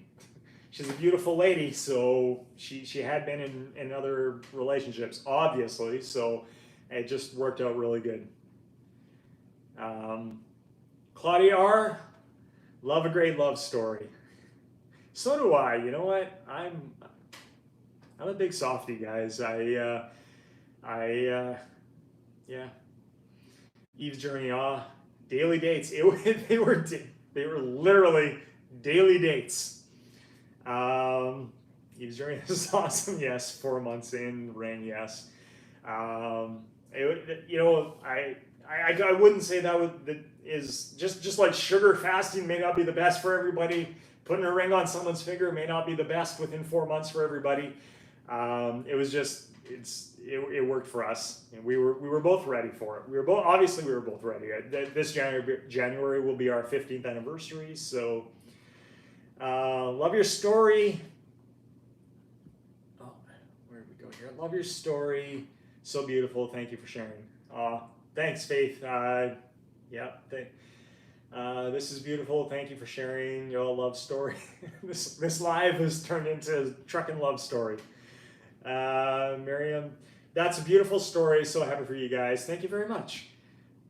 she's a beautiful lady, so she had been in other relationships, obviously, so it just worked out really good. Claudia R, love a great love story. So do I. You know what? I'm a big softie, guys. Yeah. Eve's Journey, daily dates. They were literally daily dates. Eve's Journey is awesome. Yes, 4 months in, rain. Yes. I wouldn't say that is just like sugar fasting may not be the best for everybody. Putting a ring on someone's finger may not be the best within 4 months for everybody. It worked for us, and we were both ready for it. We were both ready. This January will be our 15th anniversary. So, love your story. Oh, where did we go here? Love your story. So beautiful. Thank you for sharing. Thanks, Faith. This is beautiful. Thank you for sharing your love story. This live has turned into a Truckn love story. Miriam, that's a beautiful story. So happy for you guys. Thank you very much.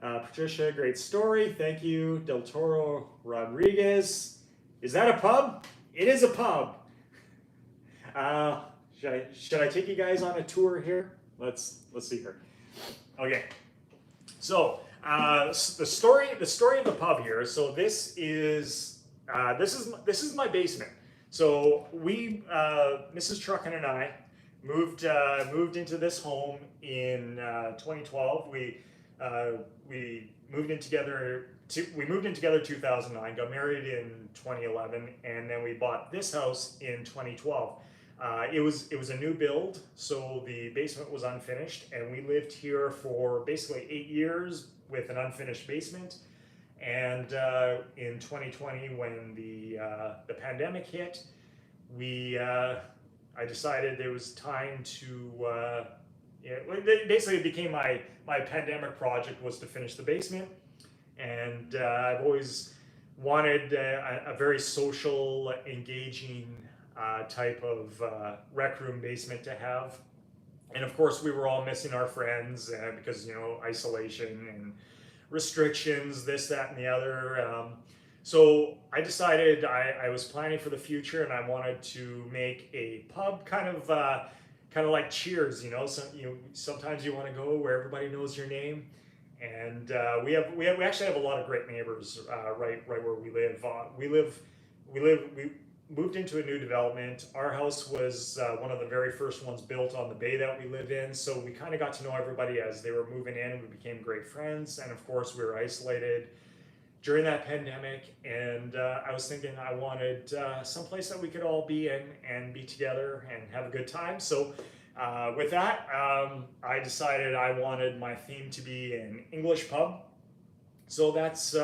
Patricia, great story. Thank you. Del Toro Rodriguez. Is that a pub? It is a pub. Should I take you guys on a tour here? Let's see here. Okay. So The story of the pub here. So this is my basement. So we, Mrs. Truckn and I, moved into this home in 2012. We moved in together. We moved in together 2009. Got married in 2011, and then we bought this house in 2012. It was a new build, so the basement was unfinished, and we lived here for basically 8 years with an unfinished basement. And in 2020, when the pandemic hit, I decided it was time to basically it became my pandemic project was to finish the basement, and I've always wanted a very social, engaging type of rec room basement to have. And of course, we were all missing our friends because, isolation and restrictions, this, that, and the other. So I decided I was planning for the future, and I wanted to make a pub kind of like Cheers. Sometimes you want to go where everybody knows your name, and we actually have a lot of great neighbors right where we live. We moved into a new development. Our house was one of the very first ones built on the bay that we live in, so we kind of got to know everybody as they were moving in. We became great friends, and of course we were isolated during that pandemic, and I was thinking I wanted someplace that we could all be in and be together and have a good time. So with that, I decided I wanted my theme to be an English pub. So that's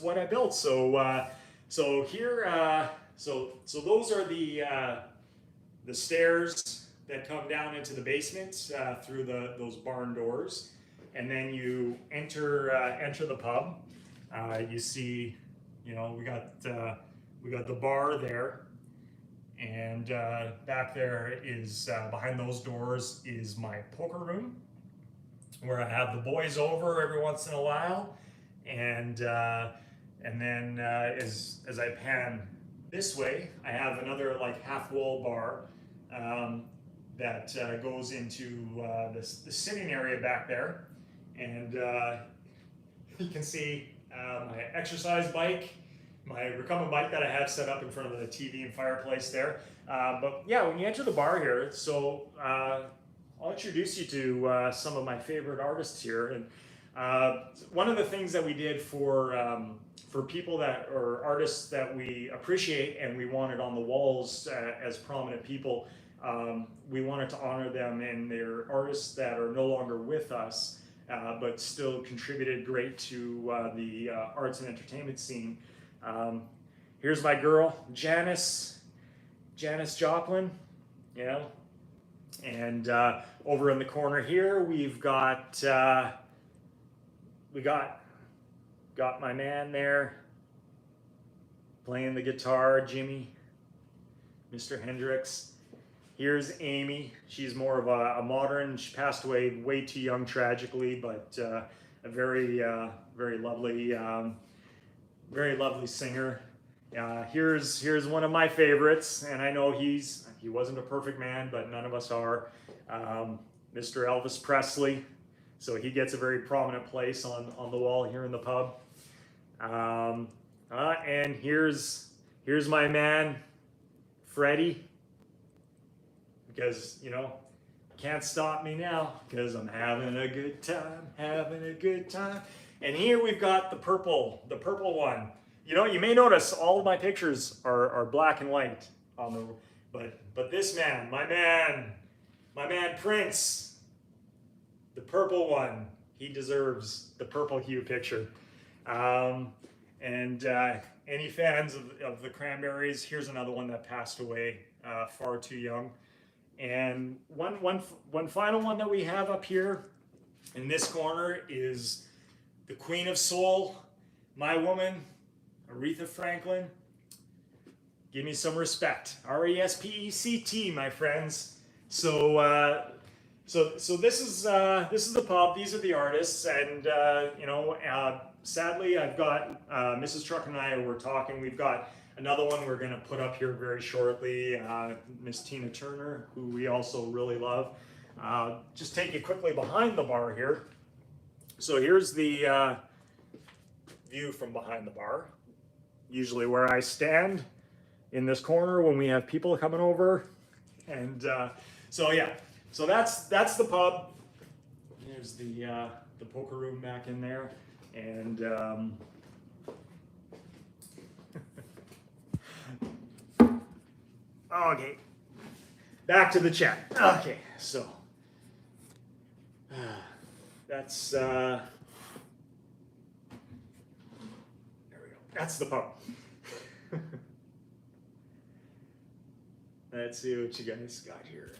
what I built. So here, so those are the stairs that come down into the basement through those barn doors, and then you enter the pub. You see, we got the bar there, and back there is behind those doors is my poker room, where I have the boys over every once in a while, and then as I pan this way, I have another like half wall bar that goes into the sitting area back there, and you can see my exercise bike, my recumbent bike that I have set up in front of the TV and fireplace there. But yeah, when you enter the bar here, so I'll introduce you to some of my favorite artists here. And one of the things that we did for people that or artists that we appreciate and we wanted on the walls as prominent people, we wanted to honor them, and they're artists that are no longer with us, but still contributed great to the arts and entertainment scene. Here's my girl, Janis Joplin, and over in the corner here, we've got my man there playing the guitar, Jimmy, Mr. Hendrix. Here's Amy. She's more of a modern. She passed away way too young, tragically, but a very lovely singer. Here's one of my favorites, and I know he wasn't a perfect man, but none of us are. Mr. Elvis Presley. So he gets a very prominent place on the wall here in the pub. And here's my man, Freddie, because, can't stop me now, because I'm having a good time. And here we've got the purple one. You may notice all of my pictures are black and white but this man, my man Prince, the purple one, he deserves the purple hue picture. And any fans of the Cranberries, here's another one that passed away far too young. And one final one that we have up here in this corner is the Queen of Soul, my woman, Aretha Franklin. Give me some respect. RESPECT, my friends. So this is the pub. These are the artists, and sadly, I've got Mrs. Truckn and I were talking. We've got another one we're going to put up here very shortly. Miss Tina Turner, who we also really love. Just take you quickly behind the bar here. So here's the view from behind the bar. Usually where I stand in this corner when we have people coming over. And so yeah, so that's the pub. There's the poker room back in there, and okay, back to the chat. Okay, so that's there we go. That's the pub. Let's see what you guys got here.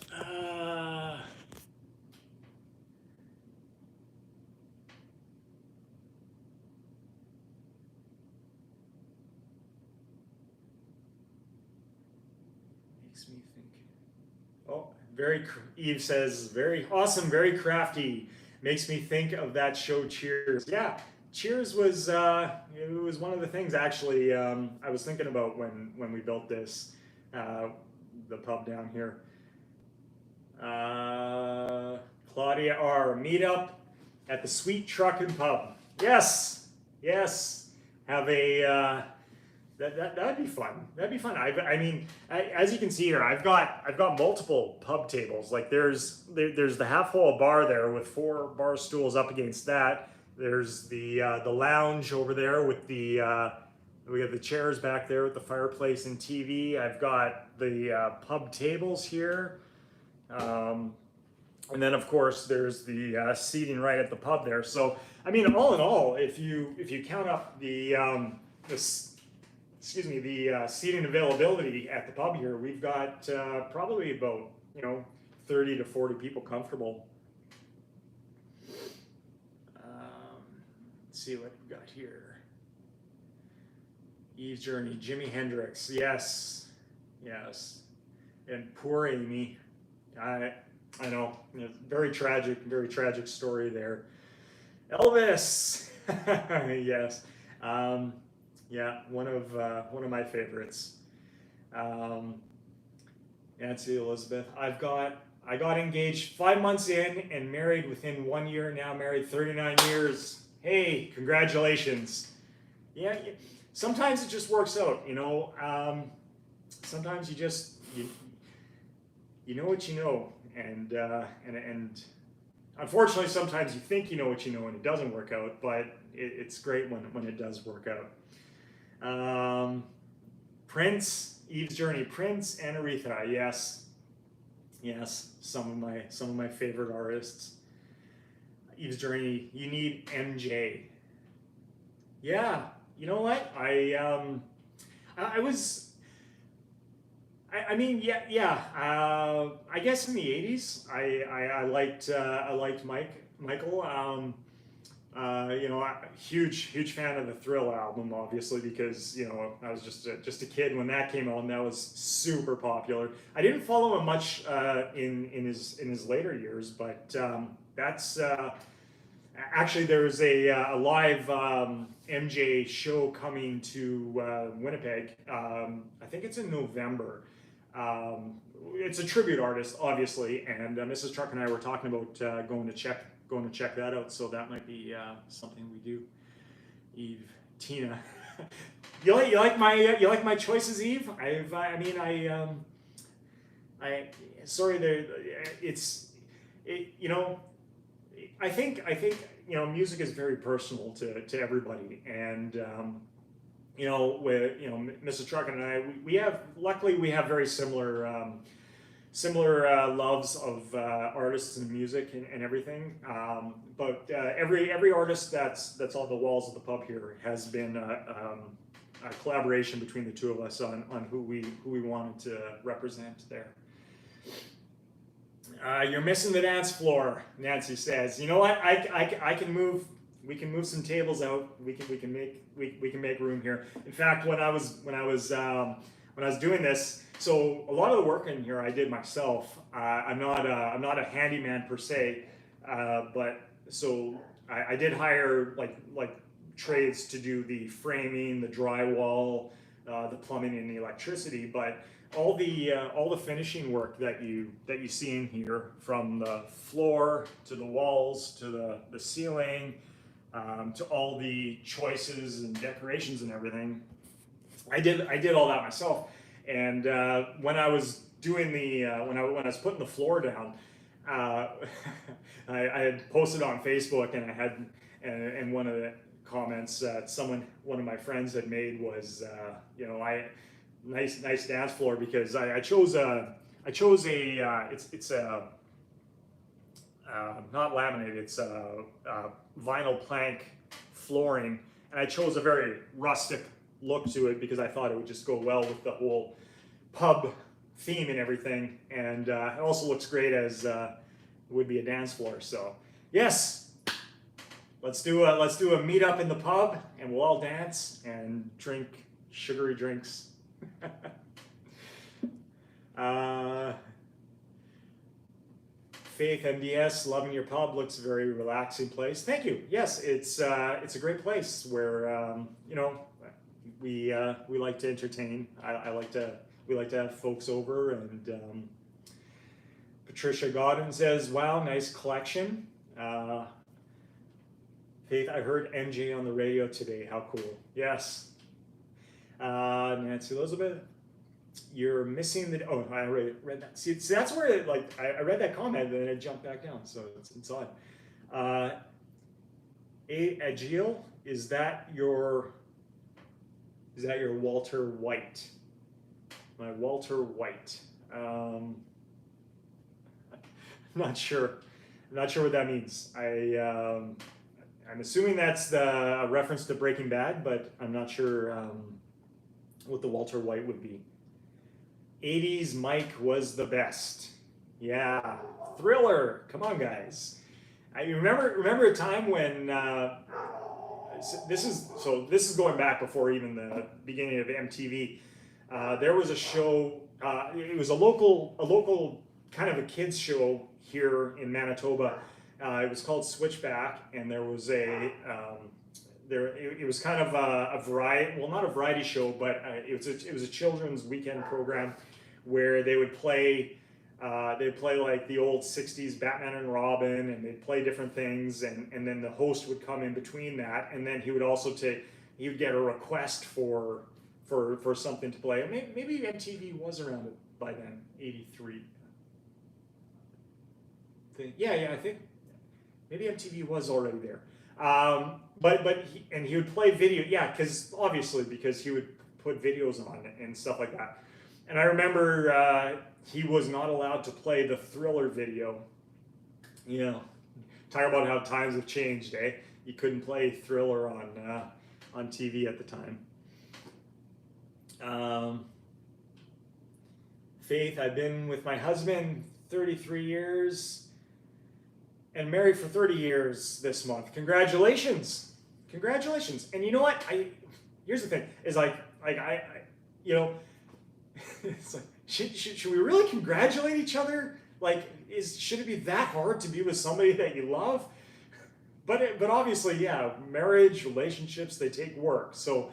Makes me think. Oh, Eve says, very awesome, very crafty. Makes me think of that show Cheers. Yeah, Cheers was it was one of the things actually I was thinking about when we built this the pub down here. Claudia R. Meetup at the Sweet Truckn Pub. Yes, yes. Have a that'd be fun. That'd be fun. I mean, as you can see here, I've got multiple pub tables. Like there's the half wall bar there with 4 bar stools up against that. There's the lounge over there with the we have the chairs back there with the fireplace and TV. I've got the pub tables here. And then of course there's the seating right at the pub there. So I mean, all in all, if you count up the seating availability at the pub here, we've got probably about 30 to 40 people comfortable. Let's see what we've got here. Eve's Journey, Jimi Hendrix, yes, and poor Amy. I know, very tragic story there. Elvis, yes, yeah, one of my favorites. Nancy Elizabeth, I got engaged 5 months in and married within 1 year. Now married 39 years. Hey, congratulations. Yeah, sometimes it just works out, sometimes you know what you know, and unfortunately sometimes you think you know what you know and it doesn't work out, but it's great when it does work out. Prince, Eve's Journey, Prince and Aretha, yes, some of my favorite artists. Eve's Journey, you need MJ. Yeah, you know what? I guess in the '80s, I liked Michael. Huge fan of the Thrill album, obviously, because I was just a kid when that came out, and that was super popular. I didn't follow him much in his later years, but that's. Actually, there's a live MJ show coming to Winnipeg. I think it's in November. It's a tribute artist, obviously, and Mrs. Truck and I were talking about going to check that out. So that might be something we do. Eve, Tina, you like my choices, Eve? I think music is very personal to everybody, and Mrs. Truck and I, we have very similar loves of artists and music and everything. But every artist that's on the walls of the pub here has been a collaboration between the two of us on who we wanted to represent there. You're missing the dance floor, Nancy says. You know what? I can move. We can move some tables out. We can make room here. In fact, when I was doing this, so a lot of the work in here I did myself. I'm not a handyman per se, but so I did hire like trades to do the framing, the drywall, the plumbing, and the electricity. But all the finishing work that you see in here, from the floor to the walls to the ceiling, to all the choices and decorations and everything. I did all that myself. And when I was doing the when I was putting the floor down, uh, I had posted on Facebook, and I had and one of the comments one of my friends had made was, nice dance floor, because I chose a it's a not laminated, it's a vinyl plank flooring, and I chose a very rustic look to it because I thought it would just go well with the whole pub theme and everything, and it also looks great as would be a dance floor. So yes, let's do a meet up in the pub, and we'll all dance and drink sugary drinks. Faith MDS, loving your pub, looks a very relaxing place. Thank you. Yes, it's a great place where we like to entertain. We like to have folks over, and Patricia Godwin says, "Wow, nice collection." Faith, I heard MJ on the radio today. How cool! Yes. Nancy Elizabeth, you're missing the. Oh, I already read that. See, that's where I read that comment and then it jumped back down. So it's odd. Agil, is that your Walter White? My Walter White. I'm not sure. I'm not sure what that means. I'm assuming that's a reference to Breaking Bad, but I'm not sure what the Walter White would be. 80s Mike was the best. Yeah, Thriller. Come on, guys. I remember a time when this is going back before even the beginning of MTV. There was a show. It was a local kind of a kids show here in Manitoba. It was called Switchback, and there was it was kind of a variety, well, not a variety show, but it was a children's weekend program where they would play like the old 60s Batman and Robin, and they'd play different things, and then the host would come in between that, and then he would also he would get a request for something to play. Maybe MTV was around it by then, 83. I think maybe MTV was already there. But he would play video, because he would put videos on and stuff like that. And I remember he was not allowed to play the Thriller video. Talk about how times have changed, eh? You couldn't play Thriller on TV at the time. Faith, I've been with my husband 33 years and married for 30 years this month. Congratulations. And you know what? Here's the thing, is it's like, should we really congratulate each other? Should it be that hard to be with somebody that you love? But obviously, yeah, marriage, relationships, they take work. So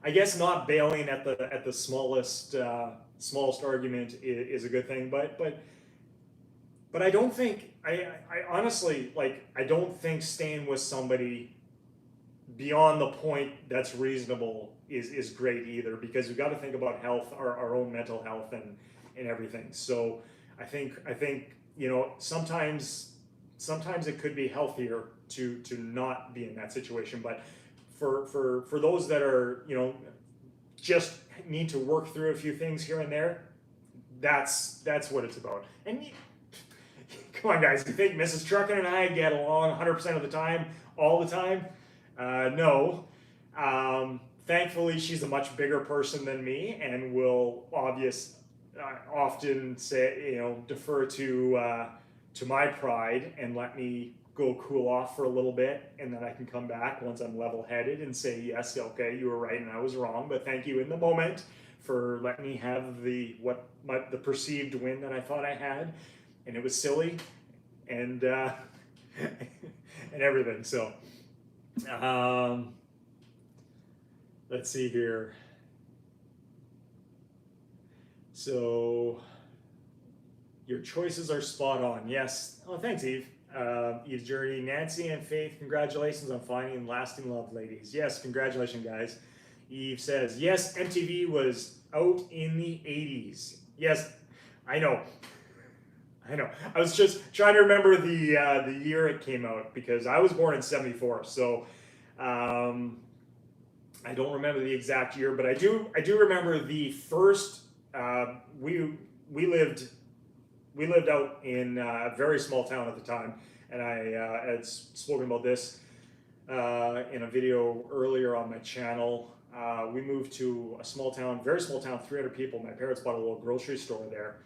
I guess not bailing at the smallest argument is a good thing. But I don't think, I honestly, I don't think staying with somebody beyond the point that's reasonable is great either, because we've got to think about health, our own mental health and everything. So I think sometimes it could be healthier to not be in that situation. But for those that are, just need to work through a few things here and there, that's what it's about. And come on, guys, you think Mrs. Truckn and I get along 100% of the time, all the time? No. Thankfully, she's a much bigger person than me, and will often say, defer to my pride and let me go cool off for a little bit, and then I can come back once I'm level-headed and say, yes, okay, you were right and I was wrong, but thank you in the moment for letting me have the perceived win that I thought I had, and it was silly, and and everything. So let's see here. So your choices are spot on. Yes. Oh, thanks, Eve. Eve's journey. Nancy and Faith, congratulations on finding lasting love, ladies. Yes, congratulations, guys. Eve says, yes, MTV was out in the 80s. Yes, I know. I know. I was just trying to remember the year it came out because I was born in '74. So I don't remember the exact year, but I do remember the first. We lived out in a very small town at the time, and I had spoken about this in a video earlier on my channel. We moved to a small town, very small town, 300 people. My parents bought a little grocery store there,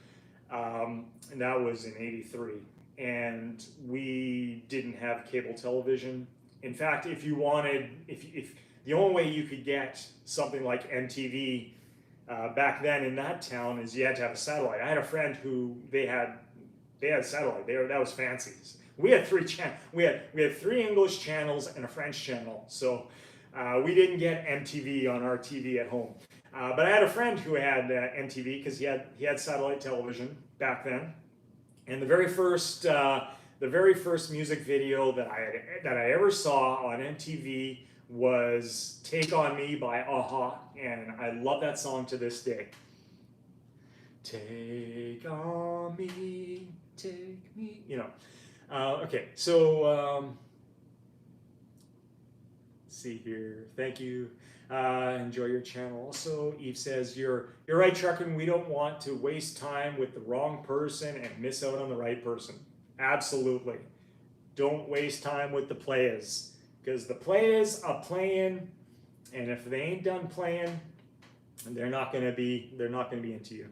and that was in '83. And we didn't have cable television. In fact, if you wanted, if the only way you could get something like MTV back then in that town is you had to have a satellite. I had a friend who they had satellite. That was fancy. We had we had three English channels and a French channel. So we didn't get MTV on our TV at home. But I had a friend who had MTV because he had satellite television back then. And the very first music video that I ever saw on MTV was "Take on Me" by a-ha, and I love that song to this day. Take on me, take me, you know. Okay, so let's see here. Thank you. Enjoy your channel. Also, Eve says you're right, Truckn. We don't want to waste time with the wrong person and miss out on the right person. Absolutely. Don't waste time with the players, because the players are playing, and if they ain't done playing, they're not gonna be into you.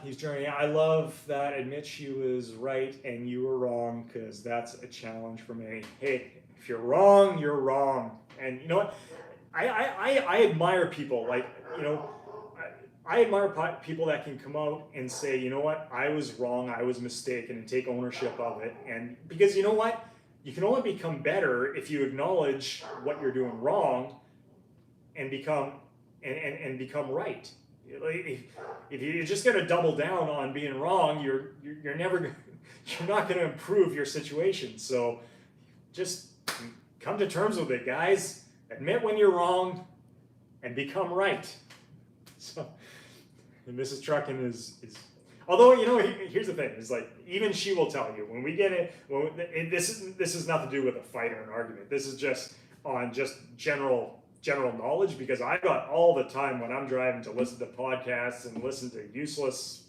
He's journey. I love that. Admit she was right and you were wrong, because that's a challenge for me. Hey, if you're wrong, you're wrong. And you know what? I admire people like, you know, I admire people that can come out and say, you know what, I was wrong, I was mistaken, and take ownership of it. And because you know what, you can only become better if you acknowledge what you're doing wrong and become right. If you're just going to double down on being wrong, you're not going to improve your situation. So just come to terms with it, guys. Admit when you're wrong and become right. So, and Mrs. Truckn is although, you know, here's the thing, is like, even she will tell you when we get it, this is nothing to do with a fight or an argument. This is just on general knowledge, because I got all the time when I'm driving to listen to podcasts and listen to useless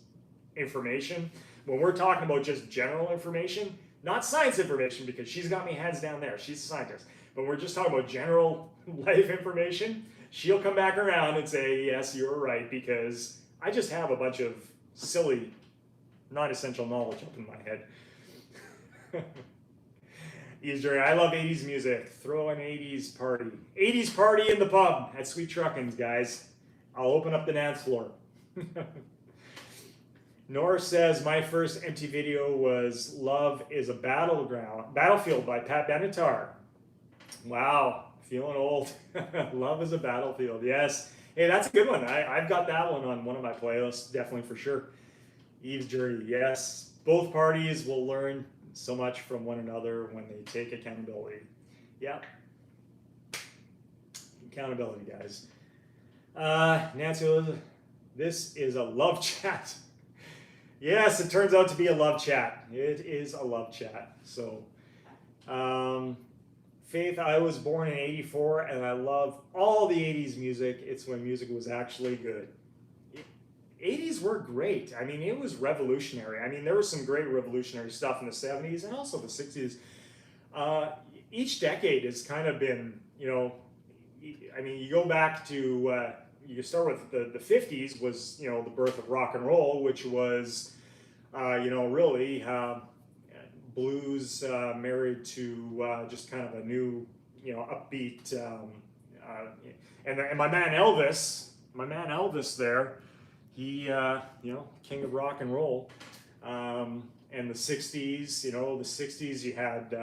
information. When we're talking about just general information, not science information, because she's got me hands down there, she's a scientist, but we're just talking about general life information, she'll come back around and say, yes, you were right, because I just have a bunch of silly, non-essential knowledge up in my head. I love 80s music. Throw an 80s party. 80s party in the pub at Sweet Truckn's, guys. I'll open up the dance floor. Nora says, my first MTV video was Love is a Battlefield by Pat Benatar. Wow, feeling old. Love is a Battlefield, yes. Hey, that's a good one. I've got that one on one of my playlists, definitely, for sure. Eve's journey, yes. Both parties will learn so much from one another when they take accountability. Yeah. Accountability, guys. Nancy, this is a love chat. Yes, it turns out to be a love chat. It is a love chat. So, Faith, I was born in '84 and I love all the 80s music. It's when music was actually good. 80s were great. I mean, it was revolutionary. I mean, there was some great revolutionary stuff in the 70s and also the 60s. Each decade has kind of been, you know, I mean, you go back to, you start with the 50s was, you know, the birth of rock and roll, which was, you know, really blues married to just kind of a new, you know, upbeat, and my man Elvis there, he, you know, king of rock and roll. And the 60s, you know, the 60s you had,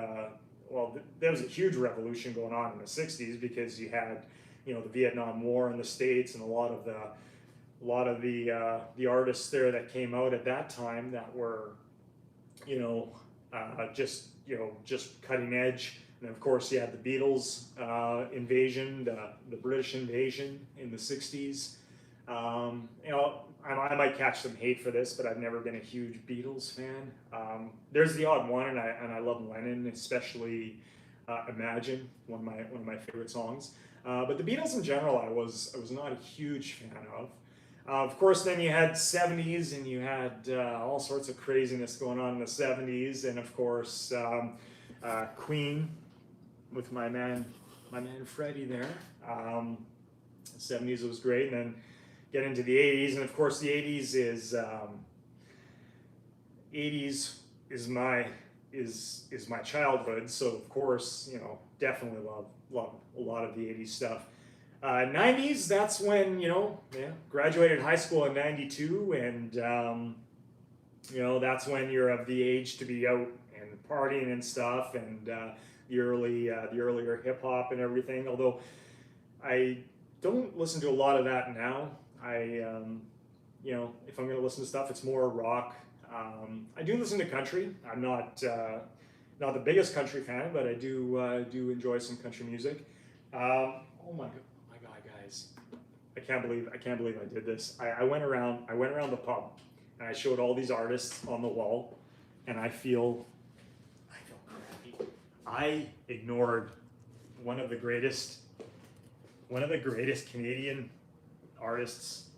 well, there was a huge revolution going on in the 60s because you had, you know, the Vietnam War in the States and a lot a lot of the artists there that came out at that time that were, you know, just cutting edge. And of course, you had the Beatles invasion, the British invasion in the '60s. You know, I might catch some hate for this, but I've never been a huge Beatles fan. There's the odd one, and I love Lennon, especially Imagine, one of my favorite songs. But the Beatles in general, I was not a huge fan of. Of course, then you had '70s, and you had all sorts of craziness going on in the '70s, and of course Queen with my man Freddie there. '70s was great, and then get into the '80s, and of course the '80s is my childhood. So of course, you know, definitely love a lot of the '80s stuff. '90s, that's when, you know, graduated high school in '92, and you know, that's when you're of the age to be out and partying and stuff, and the earlier hip hop and everything. Although I don't listen to a lot of that now. You know, if I'm going to listen to stuff, it's more rock. I do listen to country. I'm not the biggest country fan, but I do enjoy some country music. Oh my god, guys! I can't believe I did this. I went around the pub and I showed all these artists on the wall, and I feel crappy. I ignored one of the greatest Canadian artists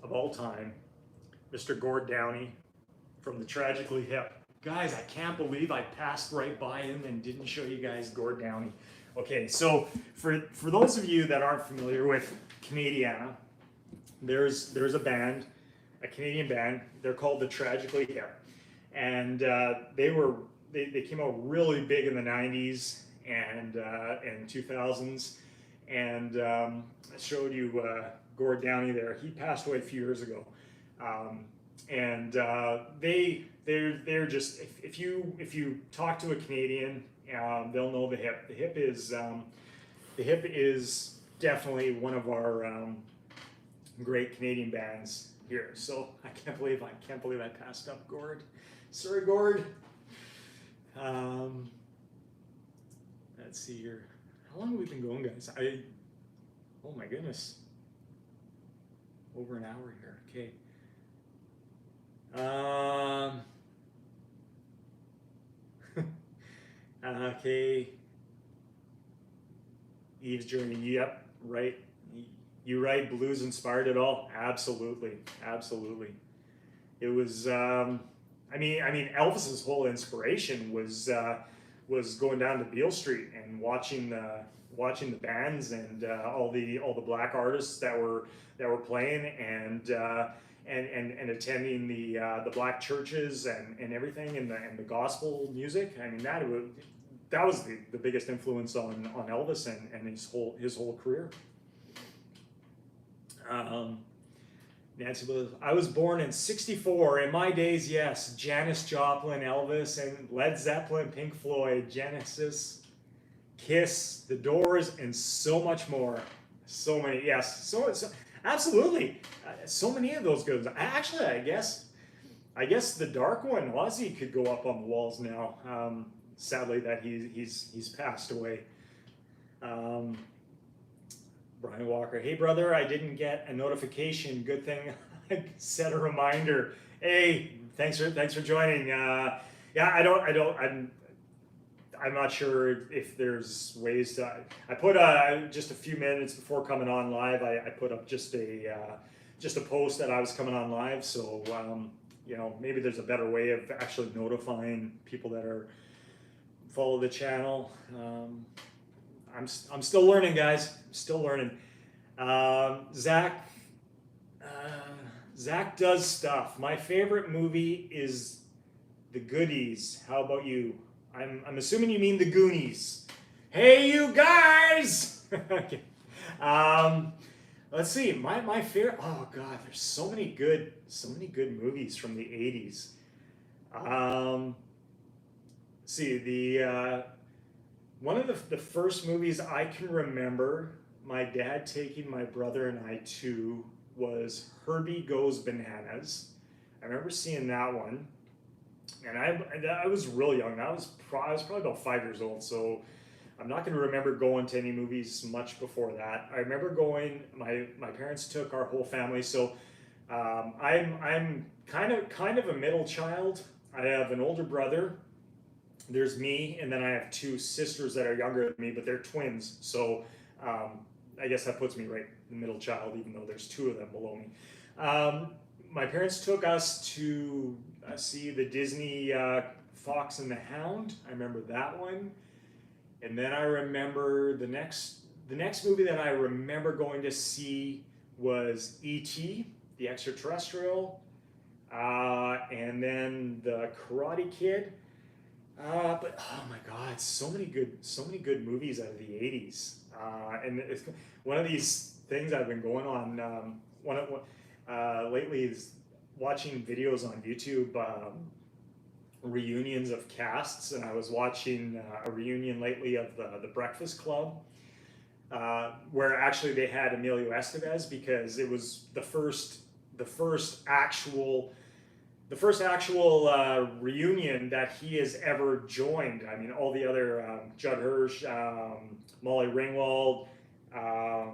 of all time, Mr. Gord Downie from the Tragically Hip. Guys, I can't believe I passed right by him and didn't show you guys Gord Downie. Okay, so for those of you that aren't familiar with Canadiana, there's a band, a Canadian band. They're called the Tragically Hip, and they came out really big in the '90s and 2000s. And I showed you Gord Downie there. He passed away a few years ago, and they're just, if you talk to a Canadian, they'll know the Hip. The Hip is definitely one of our great Canadian bands here. So I can't believe I passed up Gord. Sorry, Gord. Let's see here. How long have we been going, guys? Oh my goodness. Over an hour here. Okay. Okay. Eve's Journey. Yep. Right. You right. Blues inspired it all. Absolutely. Absolutely. It was. I mean, Elvis's whole inspiration was going down to Beale Street and watching the bands and all the black artists that were playing, and attending the black churches and everything, and the gospel music. I mean, that was the biggest influence on Elvis and his whole career. Nancy Blues. I was born in '64. In my days, yes, Janis Joplin, Elvis, and Led Zeppelin, Pink Floyd, Genesis, Kiss, The Doors, and so much more. So many, yes, so absolutely, so many of those goods. Actually, I guess the dark one, Ozzy, could go up on the walls now. Sadly, that he's passed away. Brian Walker, hey brother, I didn't get a notification. Good thing I set a reminder. Hey, thanks for joining. Yeah, I'm not sure if there's ways to. I put just a few minutes before coming on live. I put up just a post that I was coming on live. So you know, maybe there's a better way of actually notifying people that are follow the channel. I'm still learning, guys. Still learning. Zach does stuff. My favorite movie is The Goodies. How about you? I'm assuming you mean The Goonies. Hey, you guys! Okay. Let's see. My favorite. Oh God, there's so many good movies from the '80s. See the. One of the first movies I can remember my dad taking my brother and I to was Herbie Goes Bananas. I remember seeing that one, and I was real young. I was probably about 5 years old, so I'm not going to remember going to any movies much before that. I remember going. My parents took our whole family, so I'm kind of a middle child. I have an older brother. There's me, and then I have two sisters that are younger than me, but they're twins. So I guess that puts me right in the middle child, even though there's two of them below me. My parents took us to see the Disney Fox and the Hound. I remember that one. And then I remember the next movie that I remember going to see was E.T., the Extraterrestrial, and then the Karate Kid. But oh my God, so many good movies out of the '80s. And it's one of these things I've been going on. Lately is watching videos on YouTube. Reunions of casts, and I was watching a reunion lately of the Breakfast Club, where actually they had Emilio Estevez, because it was the first actual reunion that he has ever joined. I mean, all the other Judd Hirsch, Molly Ringwald. Oh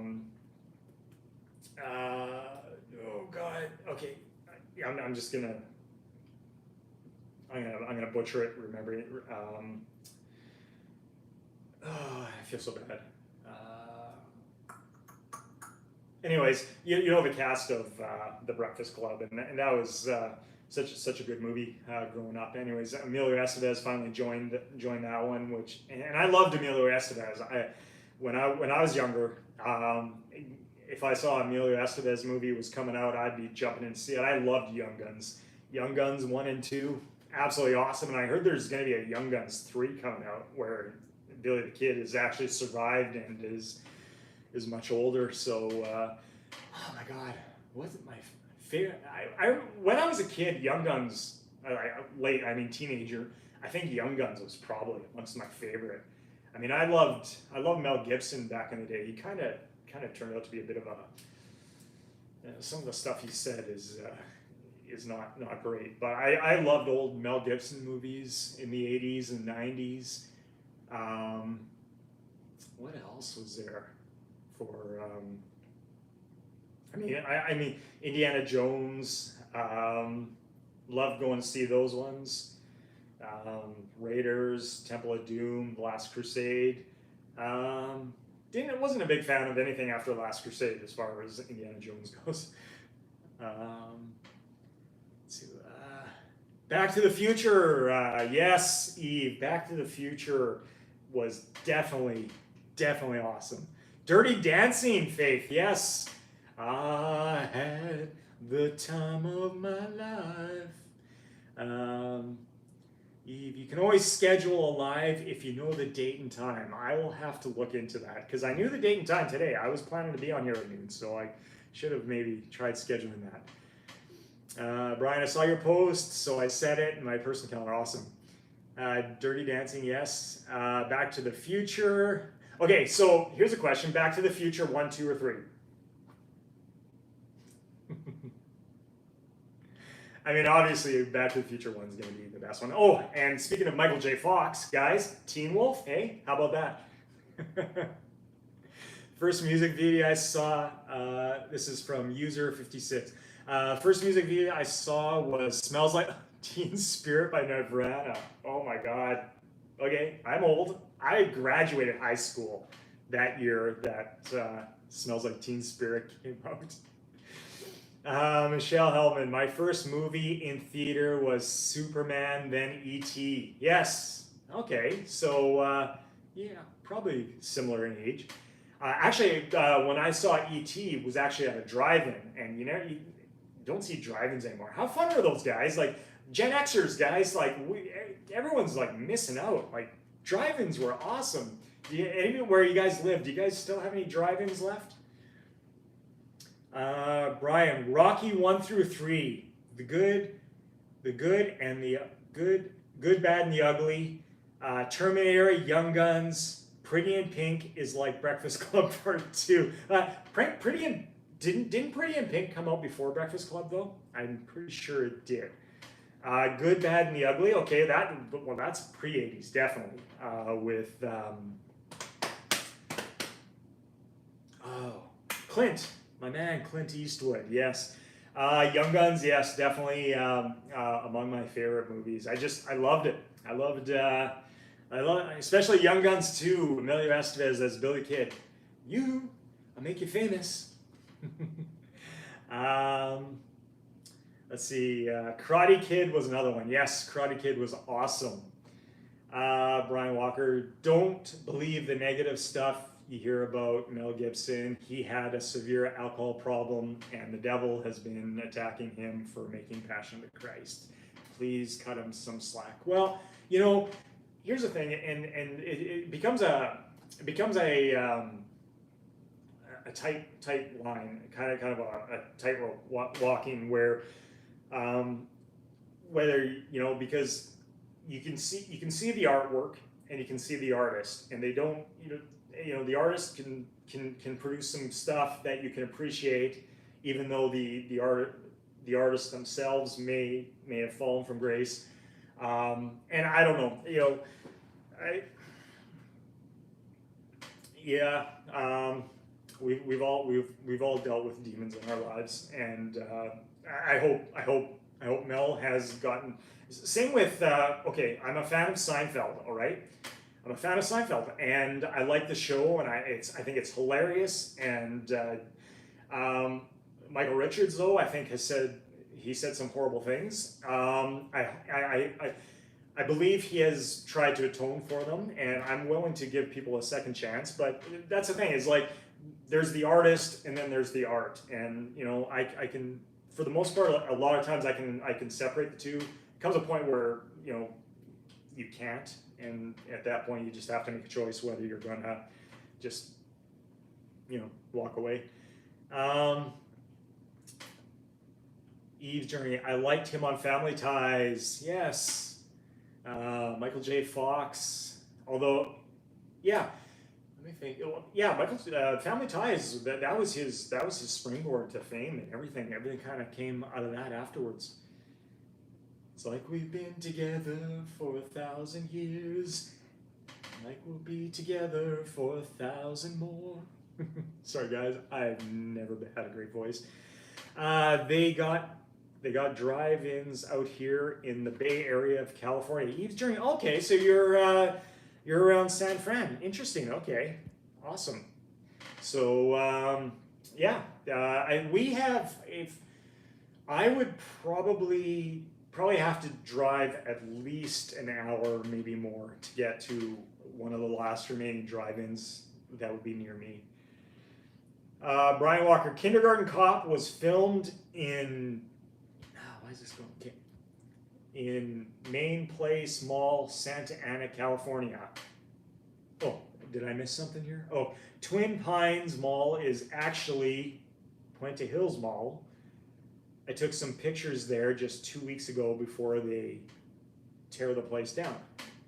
God. Okay, I'm just gonna. I'm gonna butcher it. Remember it. I feel so bad. Anyways, you know the cast of the Breakfast Club, and that was such a good movie growing up. Anyways, Emilio Estevez finally joined that one, and I loved Emilio Estevez. When I was younger, if I saw Emilio Estevez movie was coming out, I'd be jumping in to see it. I loved Young Guns. Young Guns 1 and 2. Absolutely awesome, and I heard there's going to be a Young Guns 3 coming out where Billy the Kid has actually survived and is much older. So, oh my God, wasn't my favorite? When I was a kid, Young Guns, teenager, I think Young Guns was probably amongst my favorite. I mean, I loved Mel Gibson back in the day. He kind of turned out to be a bit of some of the stuff he said is not great, but I loved old Mel Gibson movies in the 80s and 90s. What else was there for? I mean, Indiana Jones. Loved going to see those ones. Raiders, Temple of Doom, The Last Crusade. Wasn't a big fan of anything after The Last Crusade as far as Indiana Jones goes. Back to the Future. Yes, Eve. Back to the Future was definitely awesome. Dirty Dancing, Faith. Yes. I had the time of my life. Eve, you can always schedule a live if you know the date and time. I will have to look into that, because I knew the date and time today. I was planning to be on here at noon, so I should have maybe tried scheduling that. Brian, I saw your post, so I said it in my personal calendar. Awesome. Dirty Dancing, yes. Back to the Future. Okay, so here's a question. Back to the Future, 1, 2, or 3? I mean, obviously, Back to the Future 1 is going to be the best one. Oh, and speaking of Michael J. Fox, guys, Teen Wolf, hey, how about that? First music video I saw, this is from User56. First music video I saw was Smells Like Teen Spirit by Nirvana. Oh my God. Okay, I'm old. I graduated high school that year that Smells Like Teen Spirit came out. Michelle Hellman, my first movie in theater was Superman, then E.T. Yes. Okay, so yeah, probably similar in age. Actually, when I saw E.T., it was actually at a drive-in, and you don't see drive-ins anymore. How fun are those guys? Like Gen Xers, guys. Like everyone's like missing out. Like drive-ins were awesome. Where you guys live, do you guys still have any drive-ins left? Brian, Rocky 1 through 3, the good and the good, bad and the ugly. Terminator, Young Guns, Pretty in Pink is like Breakfast Club Part 2. Pretty in Didn't Pretty in Pink come out before Breakfast Club though? I'm pretty sure it did. Good, Bad, and the Ugly. Okay, that's pre-80s definitely. With Clint, my man Clint Eastwood. Yes. Young Guns. Yes, definitely among my favorite movies. I loved it. I love especially Young Guns 2. Emilio Estevez as Billy Kid. I'll make you famous. um, let's see. Karate Kid was another one. Yes, Karate Kid was awesome. Brian Walker, don't believe the negative stuff you hear about Mel Gibson. He had a severe alcohol problem, and the devil has been attacking him for making Passion of the Christ. Please cut him some slack. Well, here's the thing, and it becomes a tight line, kind of a tightrope walking where whether because you can see the artwork and you can see the artist, and they don't the artist can produce some stuff that you can appreciate, even though the artists themselves may have fallen from grace. And I don't know, we've all dealt with demons in our lives, and I hope Mel has gotten. Same with okay, I'm a fan of Seinfeld. All right, I'm a fan of Seinfeld, and I like the show, and I think it's hilarious. And Michael Richards, though, I think he said some horrible things. I believe he has tried to atone for them, and I'm willing to give people a second chance. But that's the thing, is like there's the artist and then there's the art, and I can, for the most part, a lot of times I can separate the two. Comes a point where you can't, and at that point you just have to make a choice whether you're gonna just walk away. Eve's Journey. I liked him on Family Ties. Yes. Michael J. Fox. Although, yeah, let me think. Yeah, Michael's Family Ties. That was his springboard to fame, and everything kind of came out of that afterwards. It's like we've been together for 1,000 years, like we'll be together for 1,000 more. Sorry guys, I've never had a great voice. They got drive-ins out here in the Bay Area of California. Eve's Journey. Okay, so you're around San Fran. Interesting. Okay, awesome. So yeah, we have. If I would probably have to drive at least an hour, maybe more, to get to one of the last remaining drive-ins that would be near me. Brian Walker, Kindergarten Cop was filmed in. Why is this going? Okay. In Main Place Mall, Santa Ana, California. Oh, did I miss something here? Oh, Twin Pines Mall is actually Puente Hills Mall. I took some pictures there just 2 weeks ago before they tear the place down.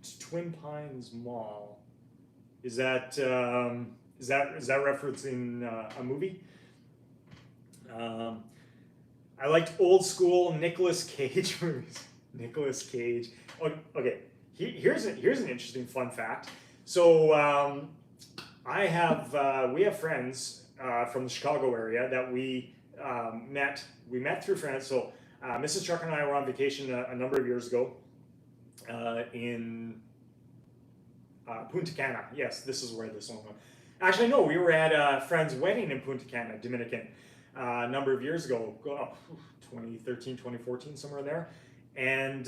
It's Twin Pines Mall. Is that referencing a movie? I liked old school Nicolas Cage movies. Nicolas Cage. Oh, okay, here's an interesting fun fact. So we have friends from the Chicago area that we met. We met through friends. So Mrs. Truckn and I were on vacation a number of years ago in Punta Cana. Yes, this is where this one went. Actually, no, we were at a friend's wedding in Punta Cana, Dominican, a number of years ago, 2013, 2014, somewhere in there. And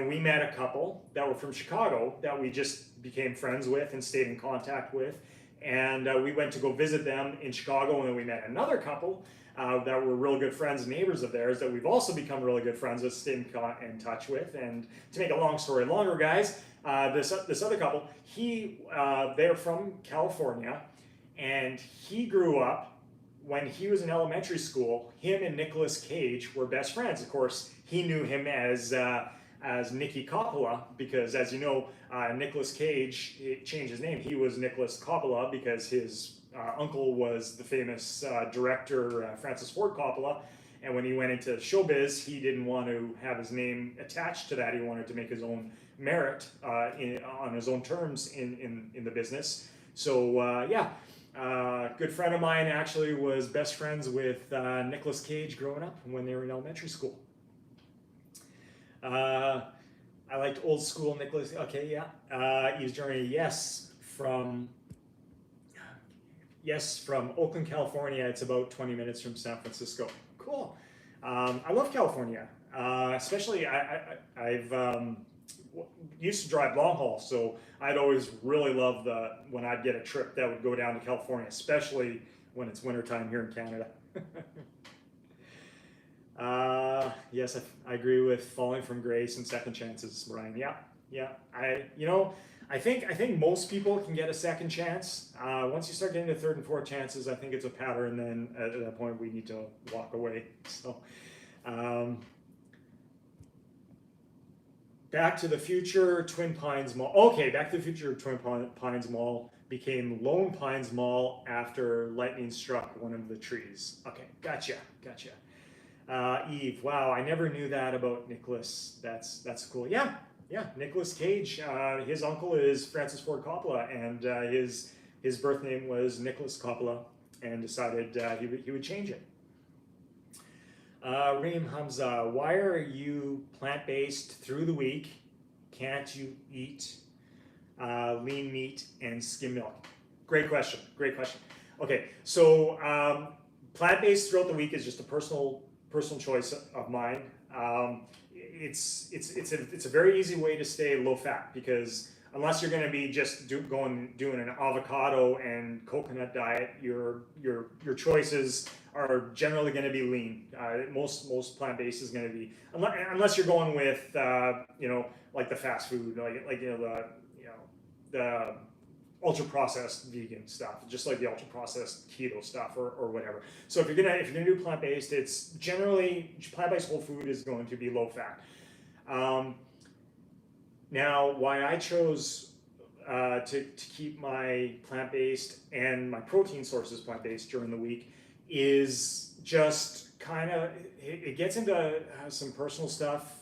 we met a couple that were from Chicago that we just became friends with and stayed in contact with. And we went to go visit them in Chicago, and then we met another couple that were real good friends and neighbors of theirs that we've also become really good friends with, stayed in touch with. And to make a long story longer, guys, this other couple, they're from California, and he grew up, when he was in elementary school, him and Nicolas Cage were best friends. Of course, he knew him as as Nicky Coppola because, as you know, Nicolas Cage changed his name. He was Nicholas Coppola because his uncle was the famous director Francis Ford Coppola. And when he went into showbiz, he didn't want to have his name attached to that. He wanted to make his own merit on his own terms in the business. So yeah, good friend of mine actually was best friends with Nicolas Cage growing up when they were in elementary school. I liked old school Nicolas. Okay, yeah. He was joining a yes from Oakland, California. It's about 20 minutes from San Francisco. Cool. I love California, especially I've used to drive long haul, so I'd always really love when I'd get a trip that would go down to California, especially when it's wintertime here in Canada. Yes, I agree with falling from grace and second chances, Brian. Yeah. I think most people can get a second chance. Once you start getting to third and fourth chances, I think it's a pattern. Then at that point, we need to walk away. So, Back to the Future Twin Pines Mall. Okay, Back to the Future Twin Pines Mall became Lone Pines Mall after lightning struck one of the trees. Okay, gotcha. Eve, wow, I never knew that about Nicholas. That's cool. Yeah, Nicolas Cage. His uncle is Francis Ford Coppola, and his birth name was Nicholas Coppola, and decided he would change it. Reem Hamza, why are you plant-based through the week? Can't you eat lean meat and skim milk? Great question. Okay, so plant-based throughout the week is just a personal choice of mine. It's a very easy way to stay low fat, because unless you're going to be just doing an avocado and coconut diet, your choices are generally going to be lean. Most plant based is going to be, unless you're going with like the fast food, the ultra processed vegan stuff, just like the ultra processed keto stuff or whatever. So if you're gonna do plant based, it's generally plant based whole food is going to be low fat. Now, why I chose to keep my plant based and my protein sources plant based during the week is just kind of it gets into some personal stuff,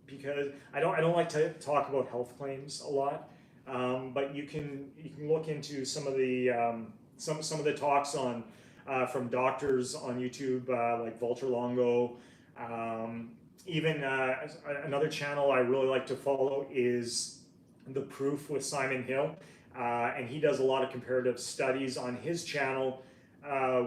because I don't like to talk about health claims a lot. But you can look into some of the talks on from doctors on YouTube, like Walter Longo. Even another channel I really like to follow is The Proof with Simon Hill, and he does a lot of comparative studies on his channel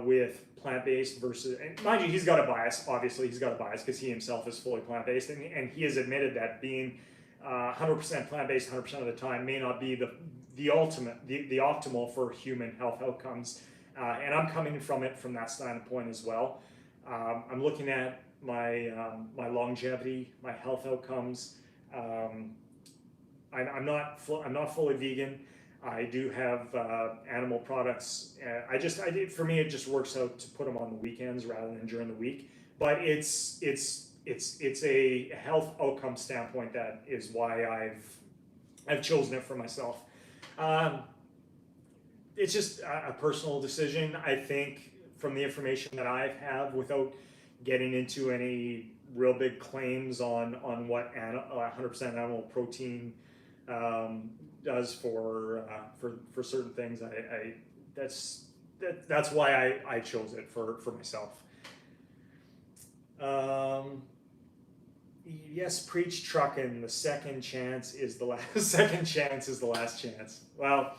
with plant-based versus, and mind you, he's got a bias. Obviously, he's got a bias because he himself is fully plant-based, and he has admitted that being 100% plant-based 100% of the time may not be the optimal for human health outcomes, and I'm coming from that standpoint as well. I'm looking at my longevity, my health outcomes. I'm not fully vegan. I do have animal products. For me, it just works out to put them on the weekends rather than during the week. But it's a health outcome standpoint that is why I've chosen it for myself. It's just a personal decision. I think from the information that I have, without getting into any real big claims on what 100% animal protein does for certain things, that's why I chose it for myself. Yes, preach Truckn. The second chance is the last. Second chance is the last chance. Well,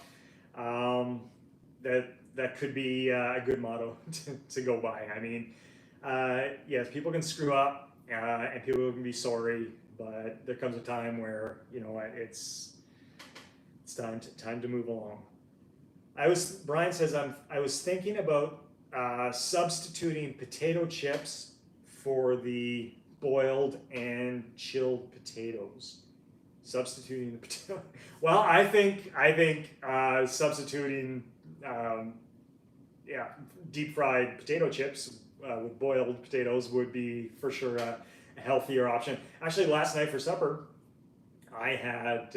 that could be a good motto to go by. I mean, yes, people can screw up, and people can be sorry, but there comes a time where it's time to move along. Brian says I was thinking about substituting potato chips for the boiled and chilled potatoes. Substituting the potato. Well, I think substituting deep fried potato chips with boiled potatoes would be for sure a healthier option. Actually, last night for supper, I had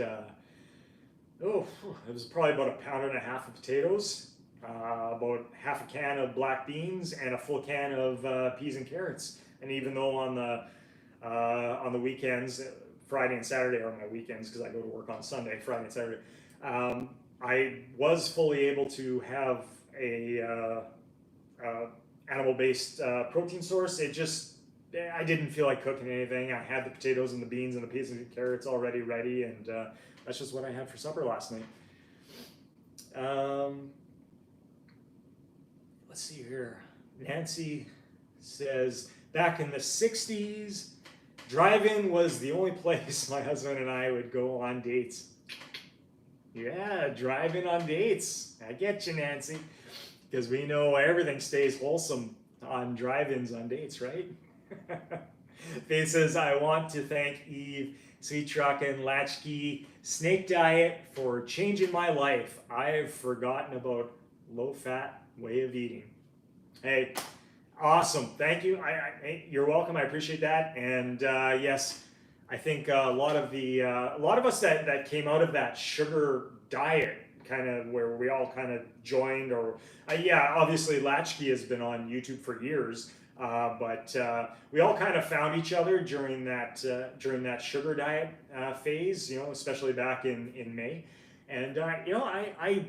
it was probably about a pound and a half of potatoes, about half a can of black beans, and a full can of peas and carrots. And even though on the weekends, Friday and Saturday are my weekends because I go to work on Sunday, Friday and Saturday, I was fully able to have a animal-based protein source. I didn't feel like cooking anything. I had the potatoes and the beans and the peas and carrots already ready, and that's just what I had for supper last night. Let's see here. Nancy says, back in the 60s, drive-in was the only place my husband and I would go on dates. Yeah, drive-in on dates. I get you, Nancy. Because we know everything stays wholesome on drive-ins on dates, right? Faith says, I want to thank Eve, Sweet Truckn, Latchkey, Snake Diet for changing my life. I've forgotten about low-fat way of eating. Hey, awesome. Thank you. You're welcome. I appreciate that. And yes, I think a lot of us that came out of that sugar diet, kind of where we all kind of joined, or yeah, obviously Latchkey has been on YouTube for years, but we all kind of found each other during that sugar diet phase, especially back in May, and I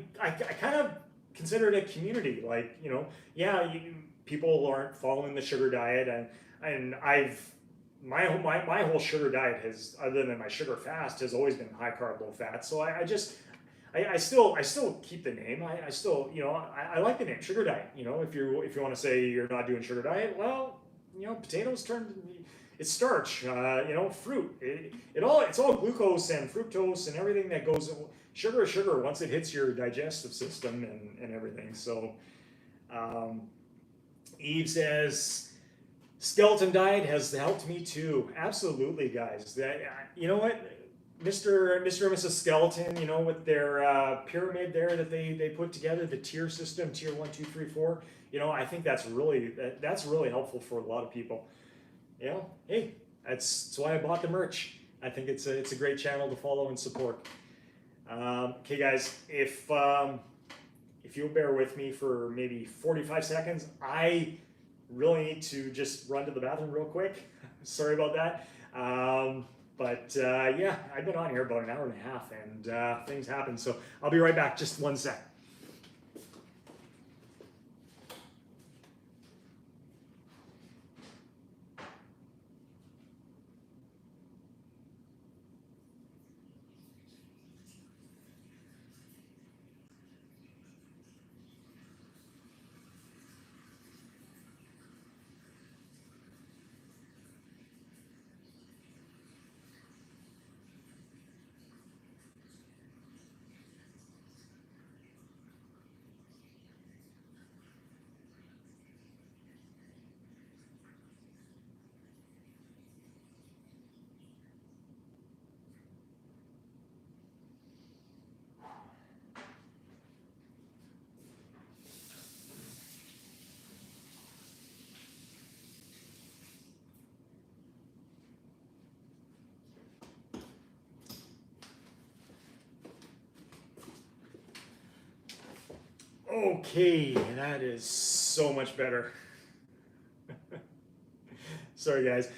kind of consider it a community, like yeah, people aren't following the sugar diet, and my whole sugar diet has, other than my sugar fast, has always been high carb, low fat. So I still keep the name. I still, I like the name Sugar Diet. If you want to say you're not doing Sugar Diet, well, potatoes it's starch. Fruit. It's all glucose and fructose and everything that goes. Sugar is sugar once it hits your digestive system and everything. So, Eve says, skeleton diet has helped me too. Absolutely, guys. You know what? Mr. and Mrs. Skeleton, with their pyramid there that they put together, the tier system, tier 1, 2, 3, 4. I think that's really helpful for a lot of people. Hey, that's why I bought the merch. I think it's a great channel to follow and support. Okay, guys, if you'll bear with me for maybe 45 seconds, I really need to just run to the bathroom real quick. Sorry about that. But yeah, I've been on here about an hour and a half, and things happen. So I'll be right back. Just one sec. Okay, that is so much better. Sorry, guys.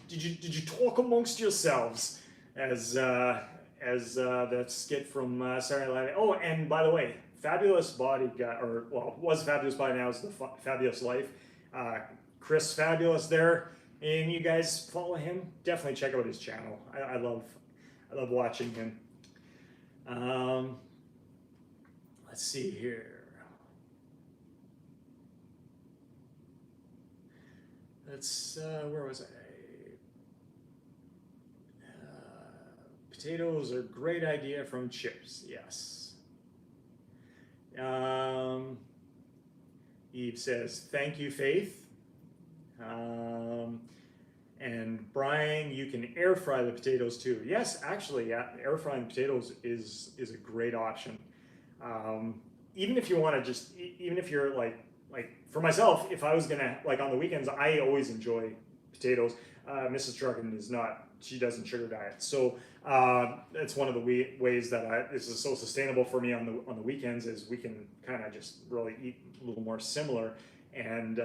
Did you talk amongst yourselves as that skit from Saturday Night Live? Oh, and by the way, Fabulous Body got, was Fabulous Body, now is the Fabulous Life. Chris Fabulous there, and you guys follow him. Definitely check out his channel. I love watching him. Let's see here. Where was I? Potatoes are a great idea from chips, yes. Eve says, thank you, Faith. And Brian, you can air fry the potatoes too. Yes, actually, yeah, air frying potatoes is a great option. Even if you want to even if you're like for myself, if I was gonna, like on the weekends, I always enjoy potatoes. Mrs. Truckn is not. She doesn't sugar diet. So it's one of the ways that this is so sustainable for me on the weekends is we can kind of just really eat a little more similar. And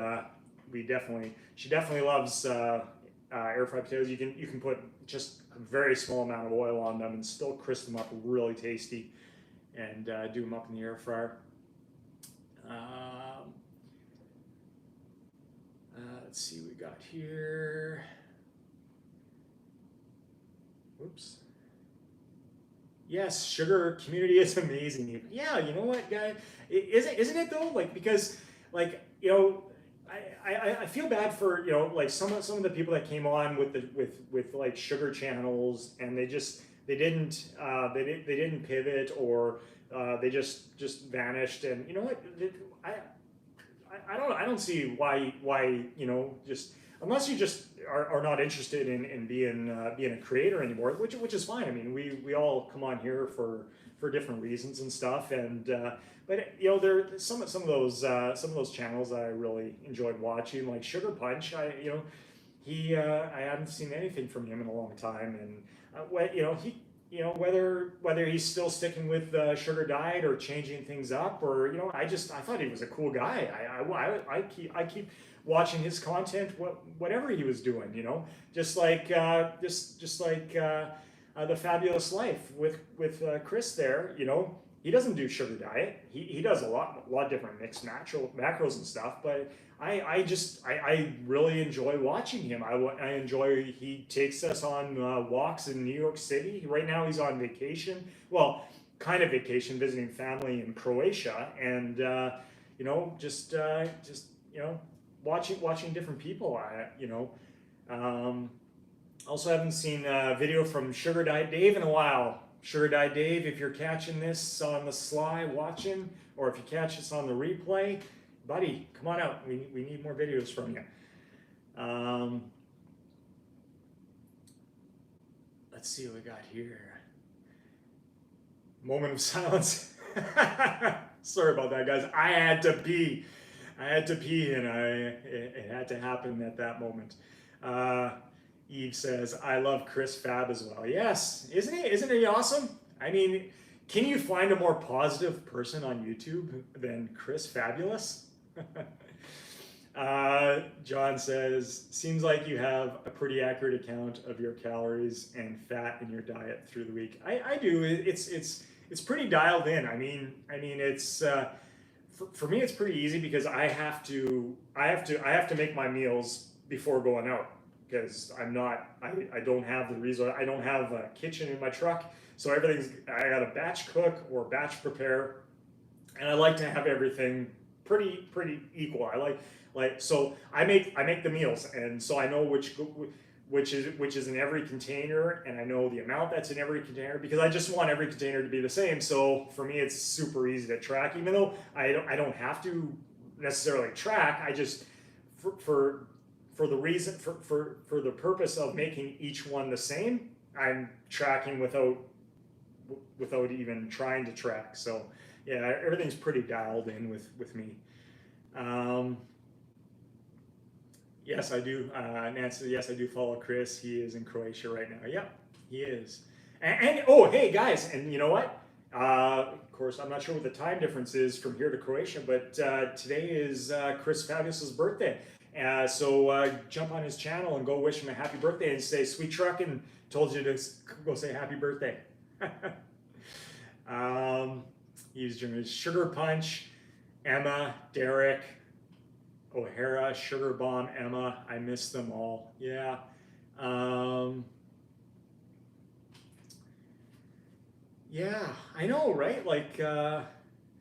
she definitely loves air fried potatoes. You can put just a very small amount of oil on them and still crisp them up really tasty, and do them up in the air fryer. Let's see what we got here. Oops. Yes, sugar community is amazing. Yeah, you know what, guy? Isn't it though? Like, because, like, you know, I feel bad for, you know, like some of the people that came on with like sugar channels, and they didn't pivot, or they just vanished. And you know what? I don't see why, you know, just unless you just are not interested in being a creator anymore, which is fine. I mean, we all come on here for different reasons and stuff, and but you know, there some of those channels that I really enjoyed watching, like Sugar Punch. I haven't seen anything from him in a long time, and whether he's still sticking with the sugar diet or changing things up, or you know, I thought he was a cool guy. I keep watching his content, whatever he was doing, you know, just like the Fabulous Life with Chris there, you know. He doesn't do sugar diet. He does a lot different mixed macros and stuff. But I really enjoy watching him. I enjoy, he takes us on walks in New York City. Right now he's on vacation. Well, kind of vacation, visiting family in Croatia, and you know, just you know, watching different people. Also haven't seen a video from Sugar Diet Dave in a while. Sugar Diet Dave, if you're catching this on the sly watching, or if you catch this on the replay, buddy, come on out. We need more videos from you. Let's see what we got here. Moment of silence. Sorry about that, guys. I had to pee, and it had to happen at that moment. Eve says, I love Chris Fab as well. Yes, isn't he awesome? I mean, can you find a more positive person on YouTube than Chris Fabulous? John says, seems like you have a pretty accurate account of your calories and fat in your diet through the week. I do. It's pretty dialed in. I mean, it's for me, it's pretty easy because I have to make my meals before going out, because I don't have the resource. I don't have a kitchen in my truck, so I got to batch cook or batch prepare, and I like to have everything pretty equal. So I make the meals, and so I know which is in every container, and I know the amount that's in every container, because I just want every container to be the same. So for me, it's super easy to track, even though I don't have to necessarily track. I just for the purpose of making each one the same, I'm tracking without even trying to track. So yeah, everything's pretty dialed in with me. Yes, I do. Nancy, yes, I do follow Chris. He is in Croatia right now. Yep, he is. And oh, hey guys, and you know what? Of course, I'm not sure what the time difference is from here to Croatia, but today is Chris Fabius's birthday. So jump on his channel and go wish him a happy birthday and say, Sweet Truckn told you to go say happy birthday. He's doing Sugar Punch, Emma, Derek, O'Hara, Sugar Bomb, Emma. I miss them all. Yeah. Yeah, I know, right? Like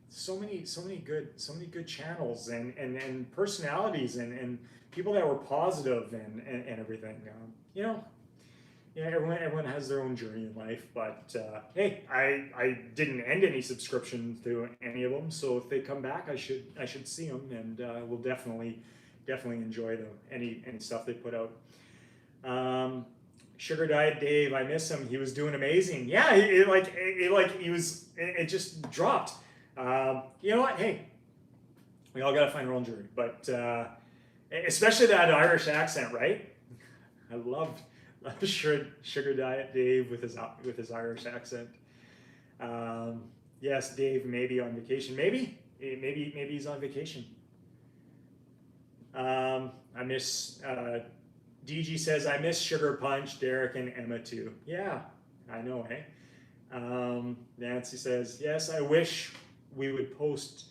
so many good channels and personalities and people that were positive and everything. You know, yeah, everyone has their own journey in life, but hey, I didn't end any subscription to any of them, so if they come back, I should see them, and we'll definitely enjoy any stuff they put out. Sugar Diet Dave, I miss him. He was doing amazing. Yeah, it just dropped. You know what? Hey, we all gotta find our own journey, but especially that Irish accent, right? I love sugar diet Dave with his Irish accent. Yes, Dave may be on vacation. Maybe he's on vacation. I miss. DG says I miss Sugar Punch, Derek and Emma too. Yeah, I know, eh? Nancy says yes. I wish we would post.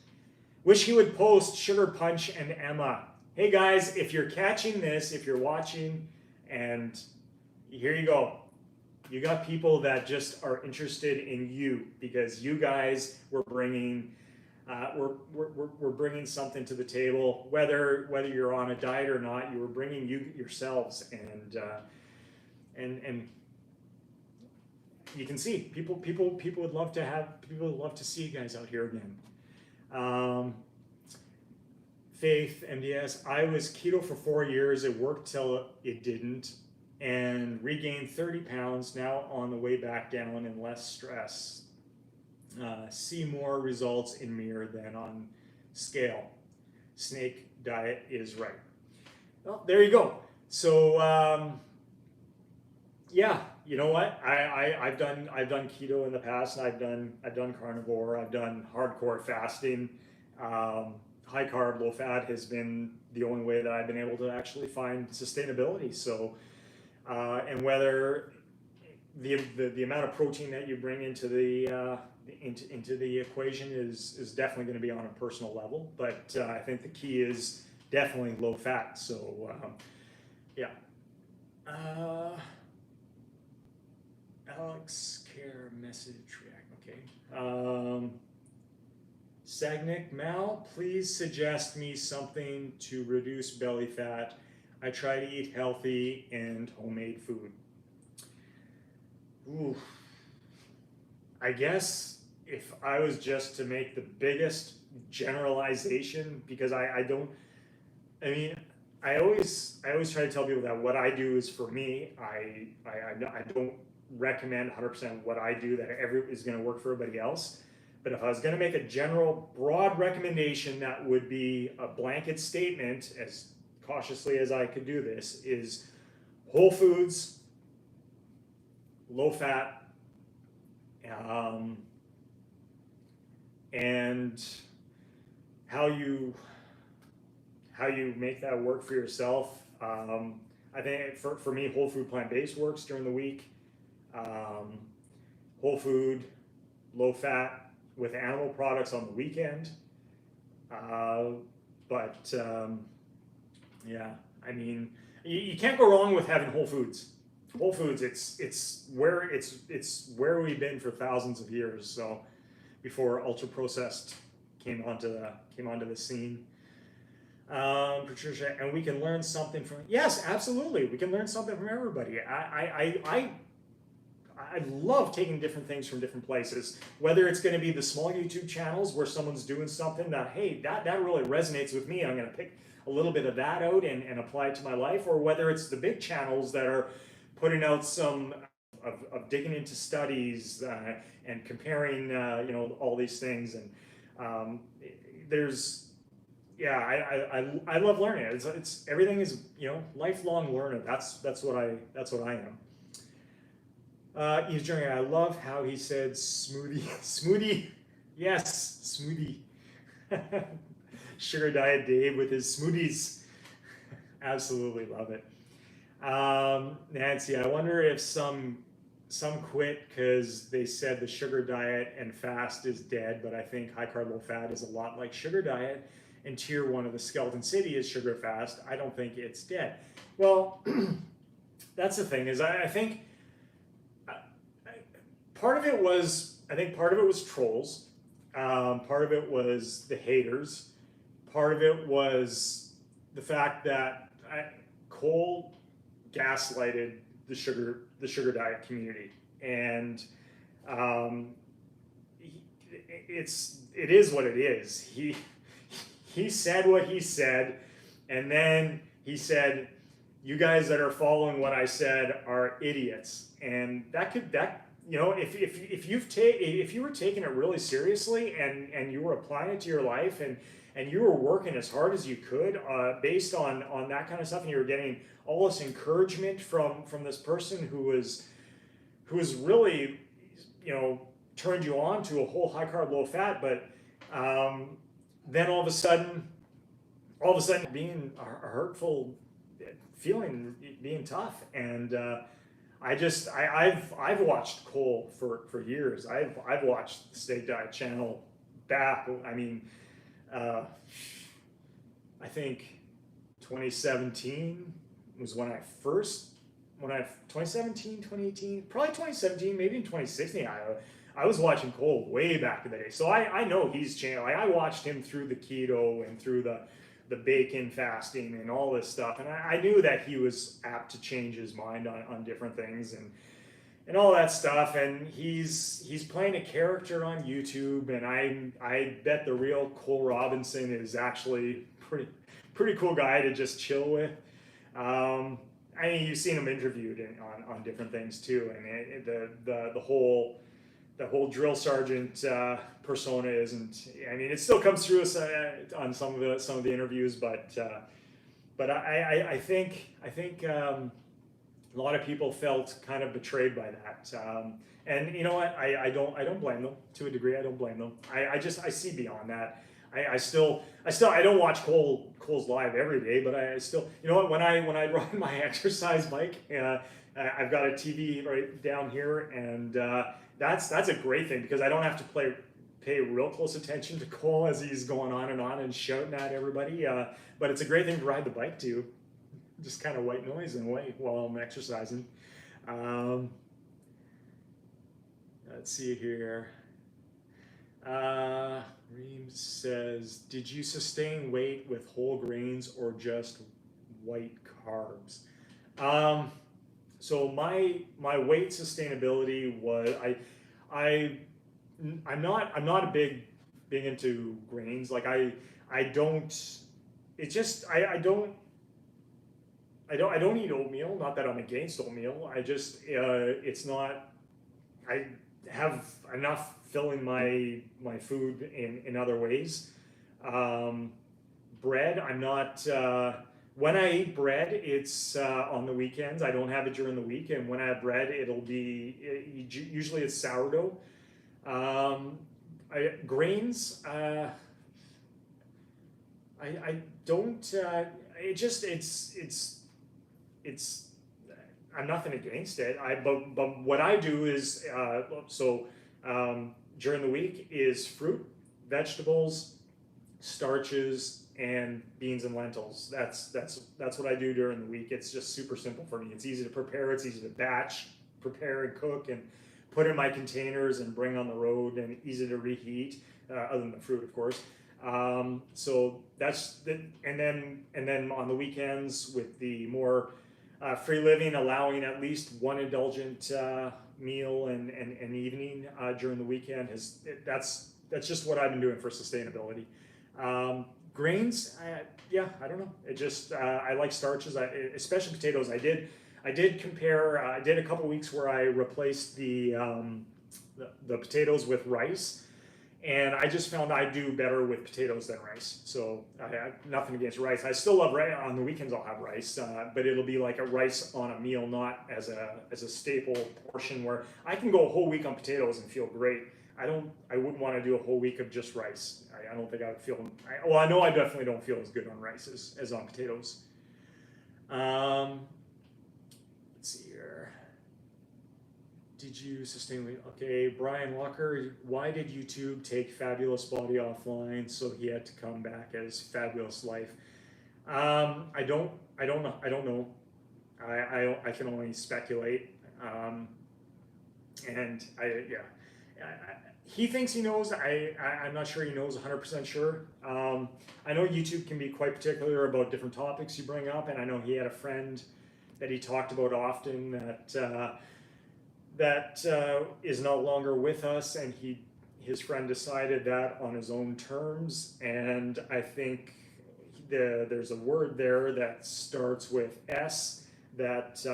Wish he would post Sugar Punch and Emma. Hey guys, if you're catching this, if you're watching, and here you go. You got people that just are interested in you because you guys were bringing, we're bringing something to the table. Whether you're on a diet or not, you were bringing yourselves, and you can see people would love to see you guys out here again. Faith MDS, I was keto for 4 years. It worked till it didn't, and regained 30 pounds. Now on the way back down and less stress. See more results in mirror than on scale. Snake diet is right. Well, there you go. So yeah, you know what? I've done keto in the past, and I've done carnivore. I've done hardcore fasting. High carb, low fat has been the only way that I've been able to actually find sustainability. So, and whether the amount of protein that you bring into the equation is definitely going to be on a personal level. But I think the key is definitely low fat. So, yeah. Alex Care message react. Okay. Sagnick Mal, please suggest me something to reduce belly fat. I try to eat healthy and homemade food. Ooh. I guess if I was just to make the biggest generalization, because I always try to tell people that what I do is for me. I don't recommend 100% what I do that is going to work for everybody else. But if I was going to make a general, broad recommendation that would be a blanket statement, as cautiously as I could do this, is whole foods, low fat, and how you make that work for yourself. I think for me, whole food plant-based works during the week. Whole food, low fat, with animal products on the weekend. Yeah, I mean, you can't go wrong with having whole foods. Whole foods, it's where we've been for thousands of years. So before ultra processed came onto the scene. Patricia, and we can learn something from. Yes, absolutely, we can learn something from everybody. I love taking different things from different places, whether it's going to be the small YouTube channels where someone's doing something that, hey, that really resonates with me. I'm going to pick a little bit of that out and apply it to my life, or whether it's the big channels that are putting out some of digging into studies and comparing, all these things. And I love learning. It's everything is lifelong learner. That's what I am. I love how he said smoothie. Yes, smoothie. Sugar diet Dave with his smoothies. Absolutely love it. Nancy, I wonder if some quit because they said the sugar diet and fast is dead, but I think high carb low fat is a lot like sugar diet, and tier 1 of the skeleton city is sugar fast. I don't think it's dead. Well, that's the thing, is I think part of it was trolls. Part of it was the haters. Part of it was the fact that Cole gaslighted the sugar diet community, and it is what it is. He said what he said, and then he said, "You guys that are following what I said are idiots," and if you were taking it really seriously and you were applying it to your life and and you were working as hard as you could based on that kind of stuff, and you were getting all this encouragement from this person who was really, you know, turned you on to a whole high carb, low fat, but then all of a sudden being a hurtful feeling, being tough. And I've watched Cole for years. I've watched the Steak Diet channel back. I mean, I think 2017 was when I 2017, 2018, probably 2017, maybe in 2016. I was watching Cole way back in the day, so I know he's changed. Like, I watched him through the keto and through the bacon fasting and all this stuff, and I knew that he was apt to change his mind on different things and all that stuff. And he's playing a character on YouTube, and I bet the real Cole Robinson is actually pretty cool guy to just chill with. I mean, you've seen him interviewed on different things too, and the whole drill sergeant persona isn't. I mean, it still comes through us on some of the interviews, but I think a lot of people felt kind of betrayed by that. And you know what? I don't blame them to a degree. I don't blame them. I see beyond that. I don't watch Cole's live every day, but I still, you know what? When I run my exercise bike, I've got a TV right down here, and that's a great thing because I don't have to pay real close attention to Cole as he's going on and shouting at everybody. But it's a great thing to ride the bike to, just kind of white noise and wait while I'm exercising. Let's see here. Reams says, did you sustain weight with whole grains or just white carbs? So my weight sustainability was I'm not a big into grains. Like I don't eat oatmeal. Not that I'm against oatmeal. I just it's not. I have enough filling my food in other ways. Bread, I'm not. When I eat bread, it's on the weekends. I don't have it during the week, and when I have bread, it'll be usually it's sourdough. Grains, I don't. It's. I'm nothing against it. But what I do is during the week is fruit, vegetables, starches, and beans and lentils. That's what I do during the week. It's just super simple for me. It's easy to prepare. It's easy to batch, prepare, and cook, and put in my containers and bring on the road, and easy to reheat. Other than the fruit, of course. So that's the, and then on the weekends with the more free living, allowing at least one indulgent meal and evening during the weekend that's just what I've been doing for sustainability. Grains, I don't know. It just I like starches, especially potatoes. I did compare. I did a couple weeks where I replaced the potatoes with rice. And I just found I do better with potatoes than rice. So I have nothing against rice. I still love rice. On the weekends I'll have rice, but it'll be like a rice on a meal, not as a staple portion where I can go a whole week on potatoes and feel great. I wouldn't want to do a whole week of just rice. I don't think I would feel, I know I definitely don't feel as good on rice as on potatoes. Let's see here. Did you sustain weight? Okay, Brian Walker, why did YouTube take Fabulous Body offline so he had to come back as Fabulous Life? I don't know. I can only speculate. He thinks he knows. I'm not sure he knows 100% sure. I know YouTube can be quite particular about different topics you bring up, and I know he had a friend that he talked about often that is no longer with us, and his friend decided that on his own terms. And I think there's a word there that starts with S that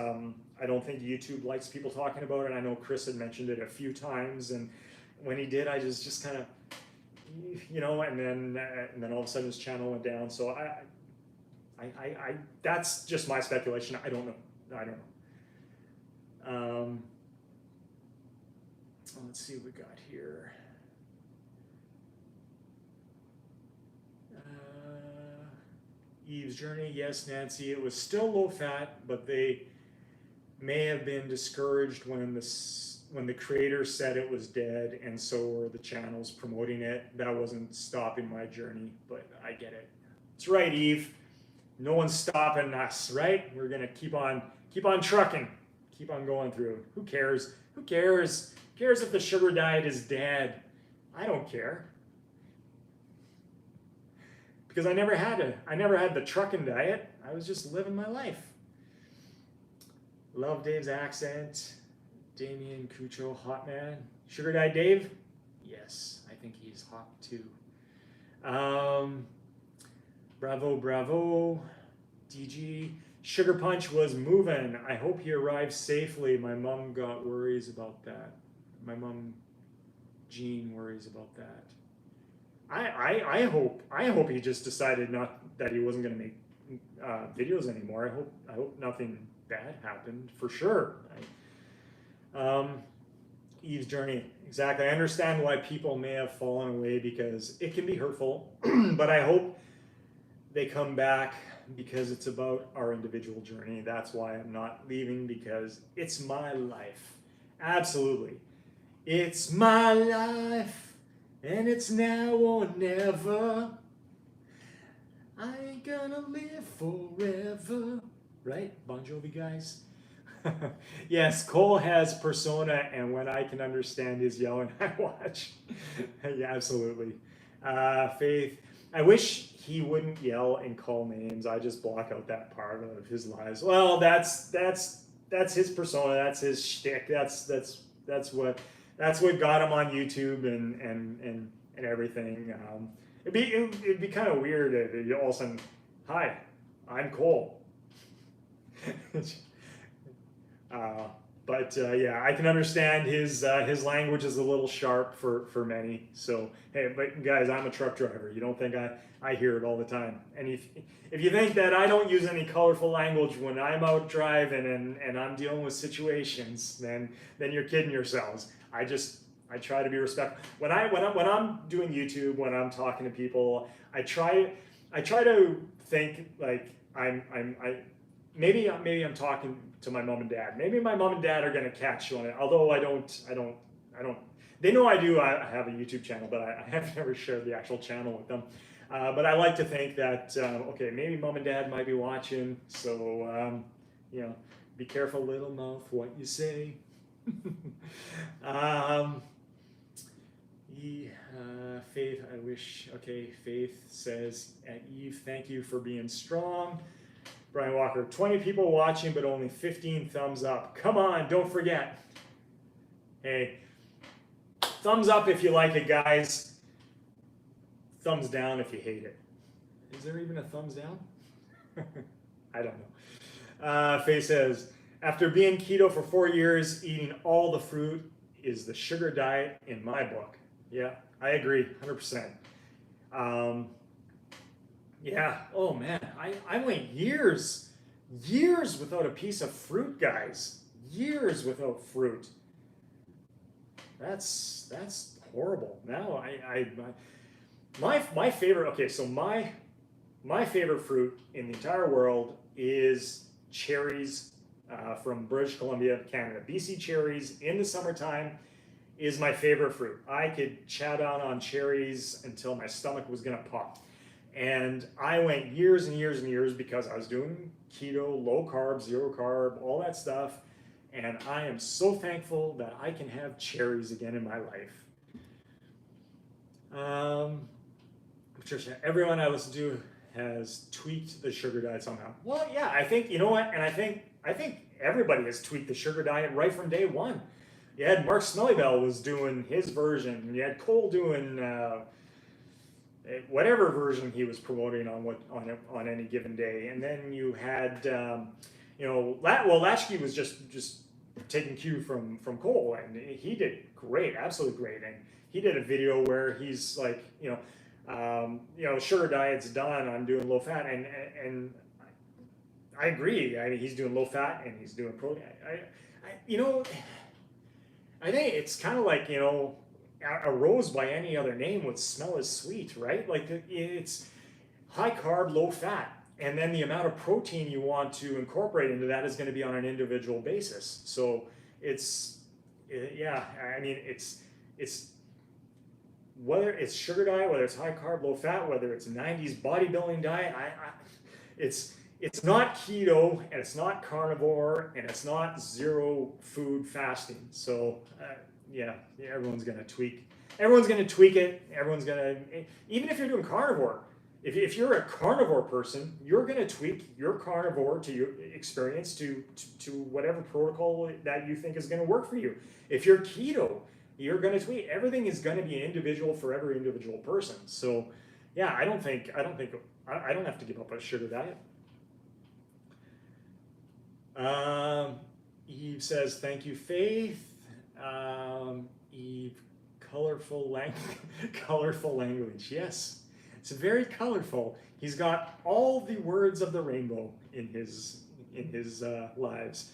I don't think YouTube likes people talking about, and I know Chris had mentioned it a few times, and when he did, I just kind of you know, and then all of a sudden his channel went down. So I that's just my speculation. I don't know. I don't know. Let's see what we got here. Eve's Journey, yes, Nancy. It was still low fat, but they may have been discouraged when the creator said it was dead, and so were the channels promoting it. That wasn't stopping my journey, but I get it. That's right, Eve. No one's stopping us, right? We're gonna keep on trucking, keep on going through. Who cares? Who cares? Who cares if the sugar diet is dead? I don't care. Because I never had the Truckn diet. I was just living my life. Love Dave's accent. Damien Cucho, hot man. Sugar diet Dave? Yes, I think he's hot too. Bravo, bravo. DG. Sugar Punch was moving. I hope he arrived safely. My mom got worries about that. My mom, Jean, worries about that. I hope he just decided not that he wasn't going to make videos anymore. I hope nothing bad happened for sure. Eve's Journey, exactly. I understand why people may have fallen away because it can be hurtful, but I hope they come back because it's about our individual journey. That's why I'm not leaving, because it's my life. Absolutely, it's my life. And it's now or never. I ain't gonna live forever. Right? Bon Jovi guys? Yes, Cole has persona, and when I can understand his yelling, I watch. Yeah, absolutely. Faith, I wish he wouldn't yell and call names. I just block out that part of his lives. Well, that's his persona. That's his shtick. That's what got him on YouTube and everything. It'd be kind of weird if all of a sudden, hi, I'm Cole. But yeah, I can understand his language is a little sharp for many. So hey, but guys, I'm a truck driver. You don't think I hear it all the time? And if you think that I don't use any colorful language when I'm out driving and I'm dealing with situations, then you're kidding yourselves. I try to be respectful when I'm doing YouTube, when I'm talking to people. I try to think like maybe I'm talking to my mom and dad. Maybe my mom and dad are gonna catch on it. Although I don't. They know I do. I have a YouTube channel, but I have never shared the actual channel with them. But I like to think that okay, maybe mom and dad might be watching. So be careful, little mouth, what you say. Faith, I wish. Okay, Faith says at Eve, thank you for being strong. Brian Walker, 20 people watching, but only 15 thumbs up. Come on, don't forget. Hey, thumbs up if you like it, guys. Thumbs down if you hate it. Is there even a thumbs down? I don't know. Faye says, after being keto for 4 years, eating all the fruit is the sugar diet in my book. Yeah, I agree, 100%. Yeah, oh man, I went years without a piece of fruit, guys. Years without fruit. That's horrible. Now my favorite, okay, so my favorite fruit in the entire world is cherries from British Columbia, Canada. BC cherries in the summertime is my favorite fruit. I could chow down on cherries until my stomach was gonna pop. And I went years and years and years because I was doing keto, low carb, zero carb, all that stuff. And I am so thankful that I can have cherries again in my life. Patricia, everyone I listen to has tweaked the sugar diet somehow. Well, yeah, I think, you know what? And I think everybody has tweaked the sugar diet right from day one. You had Mark Smellybell was doing his version. You had Cole doing whatever version he was promoting on any given day, and then you had Latchkey was just taking cue from Cole, and he did great, absolutely great. And he did a video where he's like, sugar diet's done. I'm doing low fat, and I agree. I mean, he's doing low fat and he's doing protein. I think it's kind of like, a rose by any other name would smell as sweet, right? Like it's high carb, low fat. And then the amount of protein you want to incorporate into that is going to be on an individual basis. So it's, yeah, I mean, it's whether it's sugar diet, whether it's high carb, low fat, whether it's 90s bodybuilding diet, it's not keto, and it's not carnivore, and it's not zero food fasting. So everyone's going to tweak. Everyone's going to tweak it. Everyone's going to, even if you're doing carnivore, if you're a carnivore person, you're going to tweak your carnivore to your experience to whatever protocol that you think is going to work for you. If you're keto, you're going to tweak. Everything is going to be individual for every individual person. So, yeah, I don't have to give up a sugar diet. Eve says, thank you, Faith. Eve, colorful language. Yes, it's very colorful. He's got all the words of the rainbow in his lives.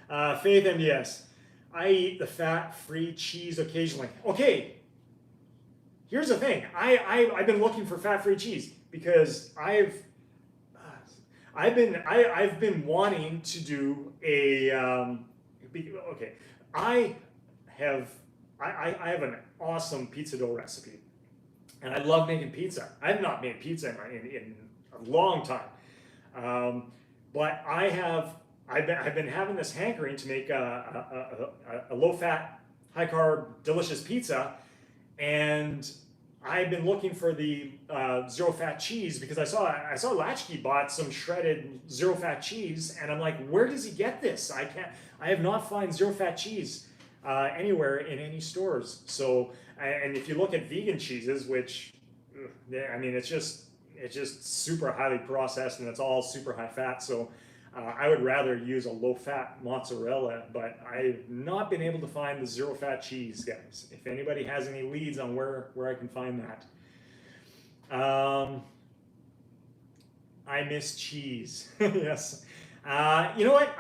Faith MDS, I eat the fat-free cheese occasionally. Okay, here's the thing. I've been looking for fat-free cheese because I've been wanting to do a okay. I have an awesome pizza dough recipe, and I love making pizza. I've not made pizza in a long time, but I've been having this hankering to make a low fat, high carb, delicious pizza, and I've been looking for the zero fat cheese because I saw Latchkey bought some shredded zero fat cheese, and I'm like, where does he get this? I have not found zero fat cheese anywhere in any stores. So, and if you look at vegan cheeses, which I mean, it's just super highly processed and it's all super high fat. So I would rather use a low fat mozzarella, but I've not been able to find the zero fat cheese, guys. If anybody has any leads on where I can find that. I miss cheese. Yes. You know what?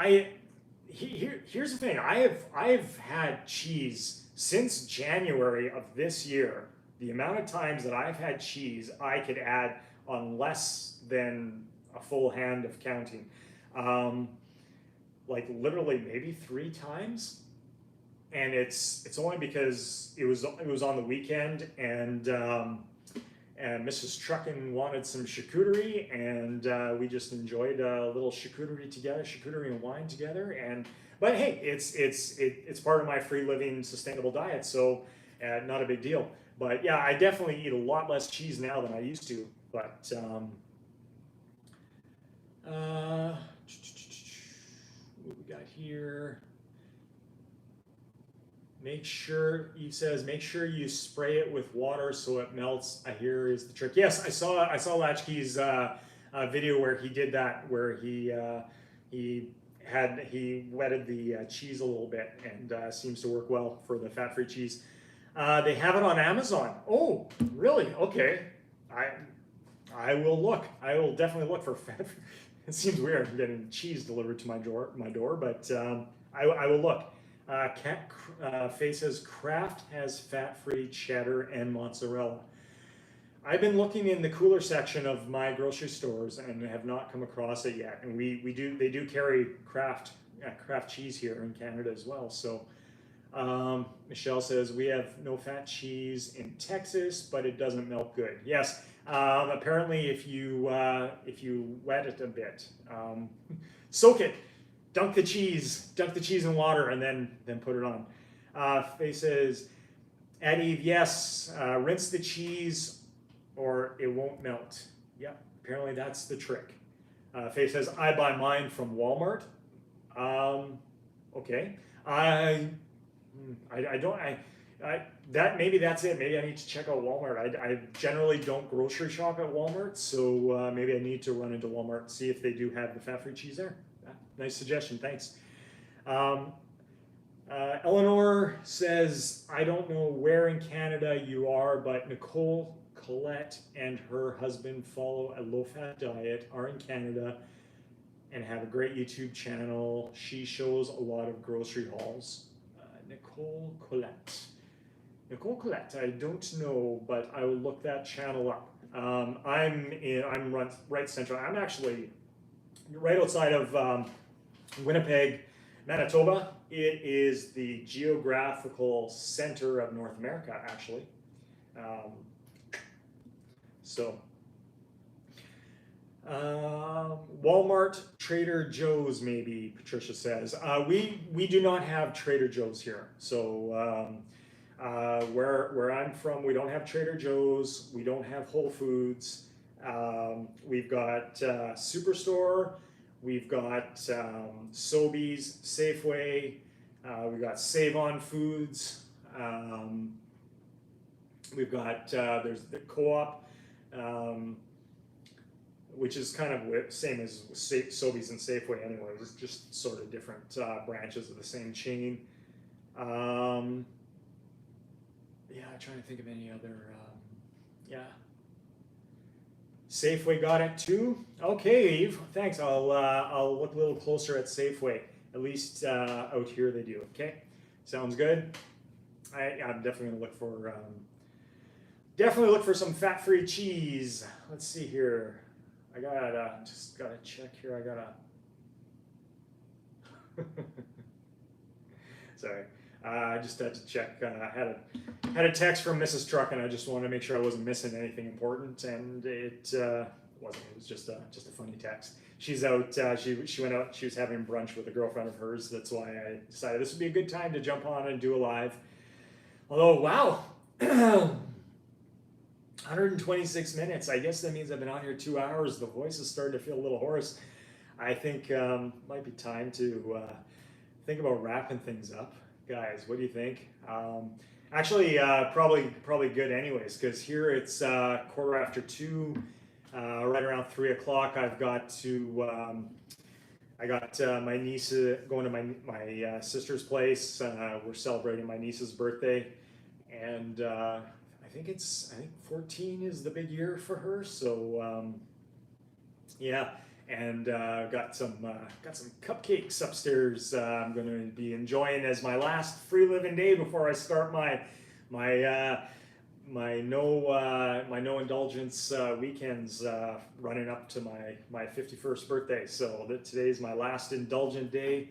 Here's the thing. I've had cheese since January of this year. The amount of times that I've had cheese, I could add on less than a full hand of counting. Like literally maybe 3 times, and it's only because it was on the weekend, and Mrs. Truckn wanted some charcuterie, and we just enjoyed a little charcuterie and wine together. But hey, it's part of my free living sustainable diet, so not a big deal. But yeah, I definitely eat a lot less cheese now than I used to. But what we got here? Eve says, make sure you spray it with water so it melts. I hear is the trick. Yes, I saw Latchkey's video where he did that, where he wetted the cheese a little bit, and seems to work well for the fat-free cheese. They have it on Amazon. Oh, really? Okay. I will look. I will definitely look for fat. It seems weird getting cheese delivered to my door, but I will look. Faye says Kraft has fat-free cheddar and mozzarella. I've been looking in the cooler section of my grocery stores and have not come across it yet. And they do carry Kraft cheese here in Canada as well. So Michelle says we have no fat cheese in Texas, but it doesn't melt good. Yes. Apparently, if you wet it a bit, soak it, dunk the cheese in water, and then put it on. Faye says, at Eve, yes, rinse the cheese or it won't melt. Yep, apparently that's the trick. Faye says, I buy mine from Walmart. Okay, maybe that's it. Maybe I need to check out Walmart. I generally don't grocery shop at Walmart, so maybe I need to run into Walmart and see if they do have the fat-free cheese there. Nice suggestion, thanks. Eleanor says, I don't know where in Canada you are, but Nicole Collette and her husband follow a low-fat diet, are in Canada, and have a great YouTube channel. She shows a lot of grocery hauls. Nicole Collette. Nicole Collette, I don't know, but I will look that channel up. I'm right central. I'm actually right outside of Winnipeg, Manitoba. It is the geographical center of North America, actually. So, Walmart, Trader Joe's, maybe Patricia says. We do not have Trader Joe's here. So where I'm from, we don't have Trader Joe's. We don't have Whole Foods. We've got Superstore. We've got Sobeys, Safeway. We've got Save On Foods. We've got there's the Co-op, which is kind of same as Sobeys and Safeway anyway. It's just sort of different branches of the same chain. Yeah, I'm trying to think of any other. Yeah. Safeway got it too. Okay, Eve. Thanks. I'll look a little closer at Safeway. At least out here they do. Okay, sounds good. I'm definitely gonna look for some fat-free cheese. Let's see here. I just gotta check here. Sorry. I just had to check. I had a text from Mrs. Truckn. I just wanted to make sure I wasn't missing anything important, and it wasn't. It was just a funny text. She's out. She went out. She was having brunch with a girlfriend of hers. That's why I decided this would be a good time to jump on and do a live. Although, wow, 126 minutes. I guess that means I've been on here 2 hours. The voice is starting to feel a little hoarse. I think might be time to think about wrapping things up. Guys, what do you think? Actually, probably good anyways, because here it's 2:15, right around 3 o'clock. I got my niece going to my sister's place. We're celebrating my niece's birthday, and I think 14 is the big year for her. So yeah. And got some cupcakes upstairs. I'm going to be enjoying as my last free living day before I start my no indulgence weekends running up to my 51st birthday. So today's my last indulgent day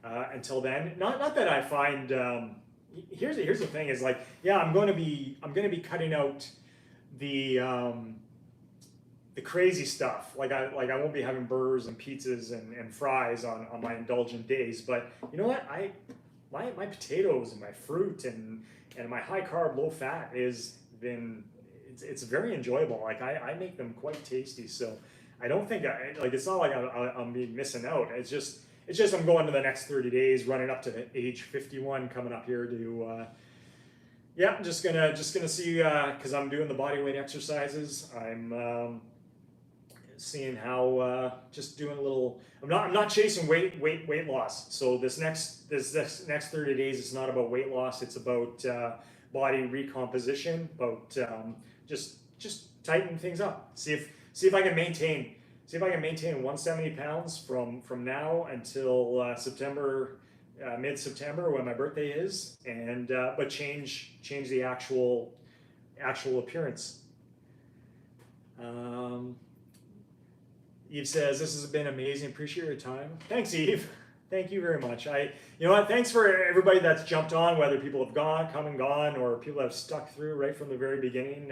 until then. Not that I find. Here's the thing: is like, yeah, I'm going to be cutting out the crazy stuff. Like I won't be having burgers and pizzas and fries on my indulgent days. But you know what? My potatoes and my fruit and my high carb, low fat it's very enjoyable. Like I make them quite tasty. So I don't think it's not like I'm be missing out. It's just I'm going to the next 30 days, running up to age 51, coming up here to. Yeah, I'm just gonna see because I'm doing the body weight exercises. I'm seeing how just doing a little. I'm not chasing weight loss. So this next 30 days, it's not about weight loss. It's about body recomposition. About just tighten things up. See if I can maintain 170 pounds from now until September. Mid-September when my birthday is, and but change the actual appearance. Eve says this has been amazing. Appreciate your time. Thanks, Eve. Thank you very much. You know what? Thanks for everybody that's jumped on, whether people have come and gone, or people have stuck through right from the very beginning.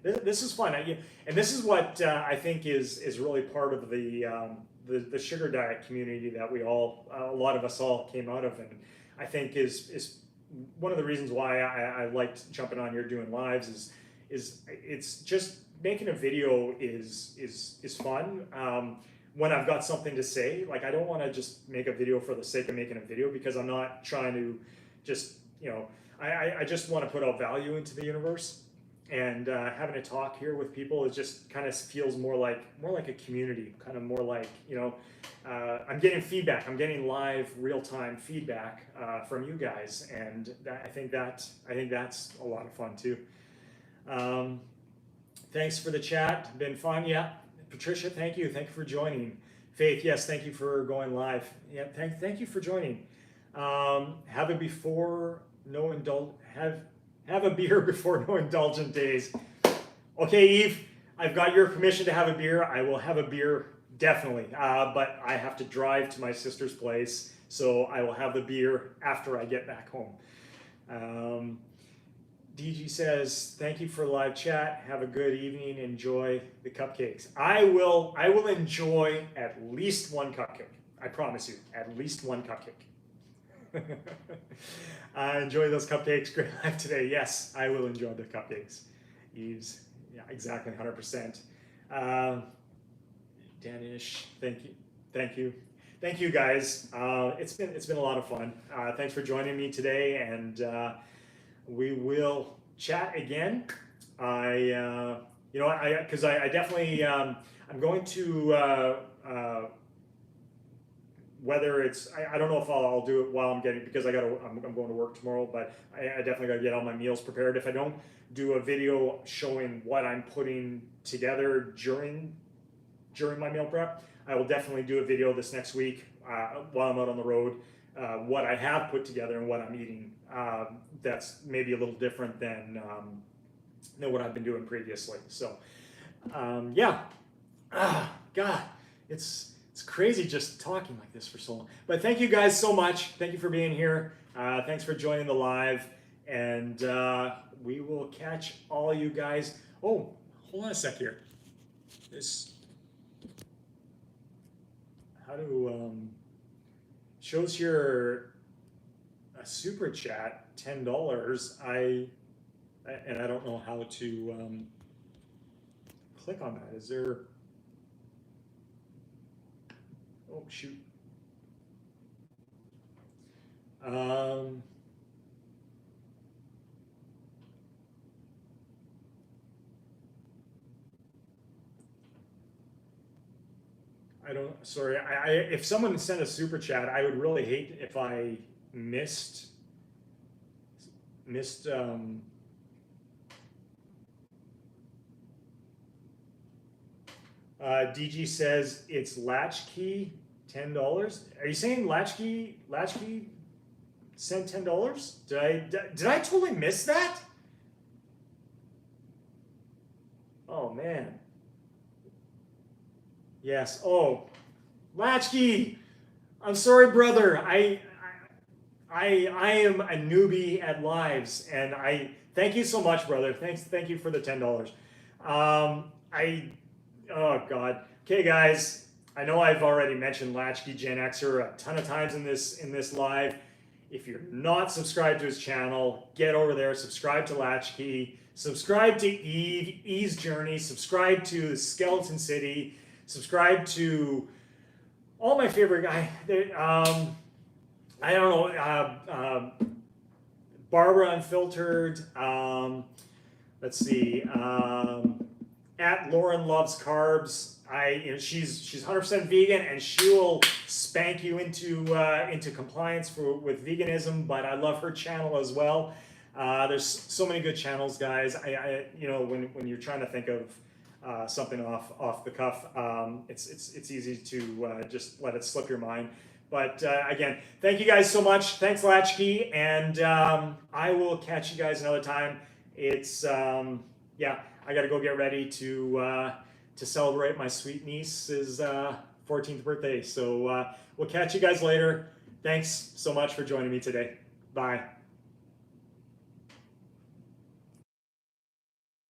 This is fun, and this is what I think is really part of the sugar diet community that a lot of us all came out of, and I think is one of the reasons why I liked jumping on here doing lives is it's just making a video is fun. When I've got something to say, like I don't want to just make a video for the sake of making a video, because I'm not trying to just I just want to put out value into the universe. and having a talk here with people, it just kind of feels more like a community, kind of more like, you know, I'm getting feedback, I'm getting live real-time feedback from you guys, and I think that's a lot of fun too. Thanks for the chat, been fun. Yeah, Patricia, thank you for joining. Faith, yes, thank you for going live. Yeah, thank you for joining. Have a beer before no indulgent days. Okay, Eve, I've got your permission to have a beer. I will have a beer, definitely. But I have to drive to my sister's place, so I will have the beer after I get back home. DG says, thank you for live chat. Have a good evening. Enjoy the cupcakes. I will enjoy at least one cupcake. I promise you, at least one cupcake. Enjoy those cupcakes. Great live today. Yes, I will enjoy the cupcakes. Eves, yeah, exactly, 100%. Danish, thank you, guys. It's been a lot of fun. Thanks for joining me today, and we will chat again. Because I definitely I'm going to. Whether it's, I don't know if I'll do it while I'm because I'm going to work tomorrow, but I definitely got to get all my meals prepared. If I don't do a video showing what I'm putting together during my meal prep, I will definitely do a video this next week while I'm out on the road, what I have put together and what I'm eating. That's maybe a little different than what I've been doing previously. So yeah, God, it's crazy just talking like this for so long. But thank you guys so much. Thank you for being here. Thanks for joining the live. And we will catch all you guys. Oh, hold on a sec here. How do, shows here a super chat, $10. And I don't know how to click on that. Is there... Oh, shoot. I don't, sorry, if someone sent a super chat, I would really hate if I missed DG says it's Latchkey, $10. Are you saying Latchkey sent $10? Did I totally miss that? Oh man. Yes. Oh, Latchkey. I'm sorry, brother. I am a newbie at lives, and I thank you so much, brother. Thank you for the $10. Oh God. Okay, guys. I know I've already mentioned Latchkey Gen Xer a ton of times in this live. If you're not subscribed to his channel, get over there. Subscribe to Latchkey. Subscribe to Eve's Journey. Subscribe to Skeleton City. Subscribe to all my favorite guys. I don't know. Barbara Unfiltered. Let's see. At Lauren Loves Carbs. She's 100% vegan, and she will spank you into compliance with veganism. But I love her channel as well. There's so many good channels, guys. When you're trying to think of something off the cuff, it's easy to just let it slip your mind. But again, thank you guys so much. Thanks, Latchkey, and I will catch you guys another time. It's yeah, I got to go get ready to celebrate my sweet niece's 14th birthday. So we'll catch you guys later. Thanks so much for joining me today. Bye.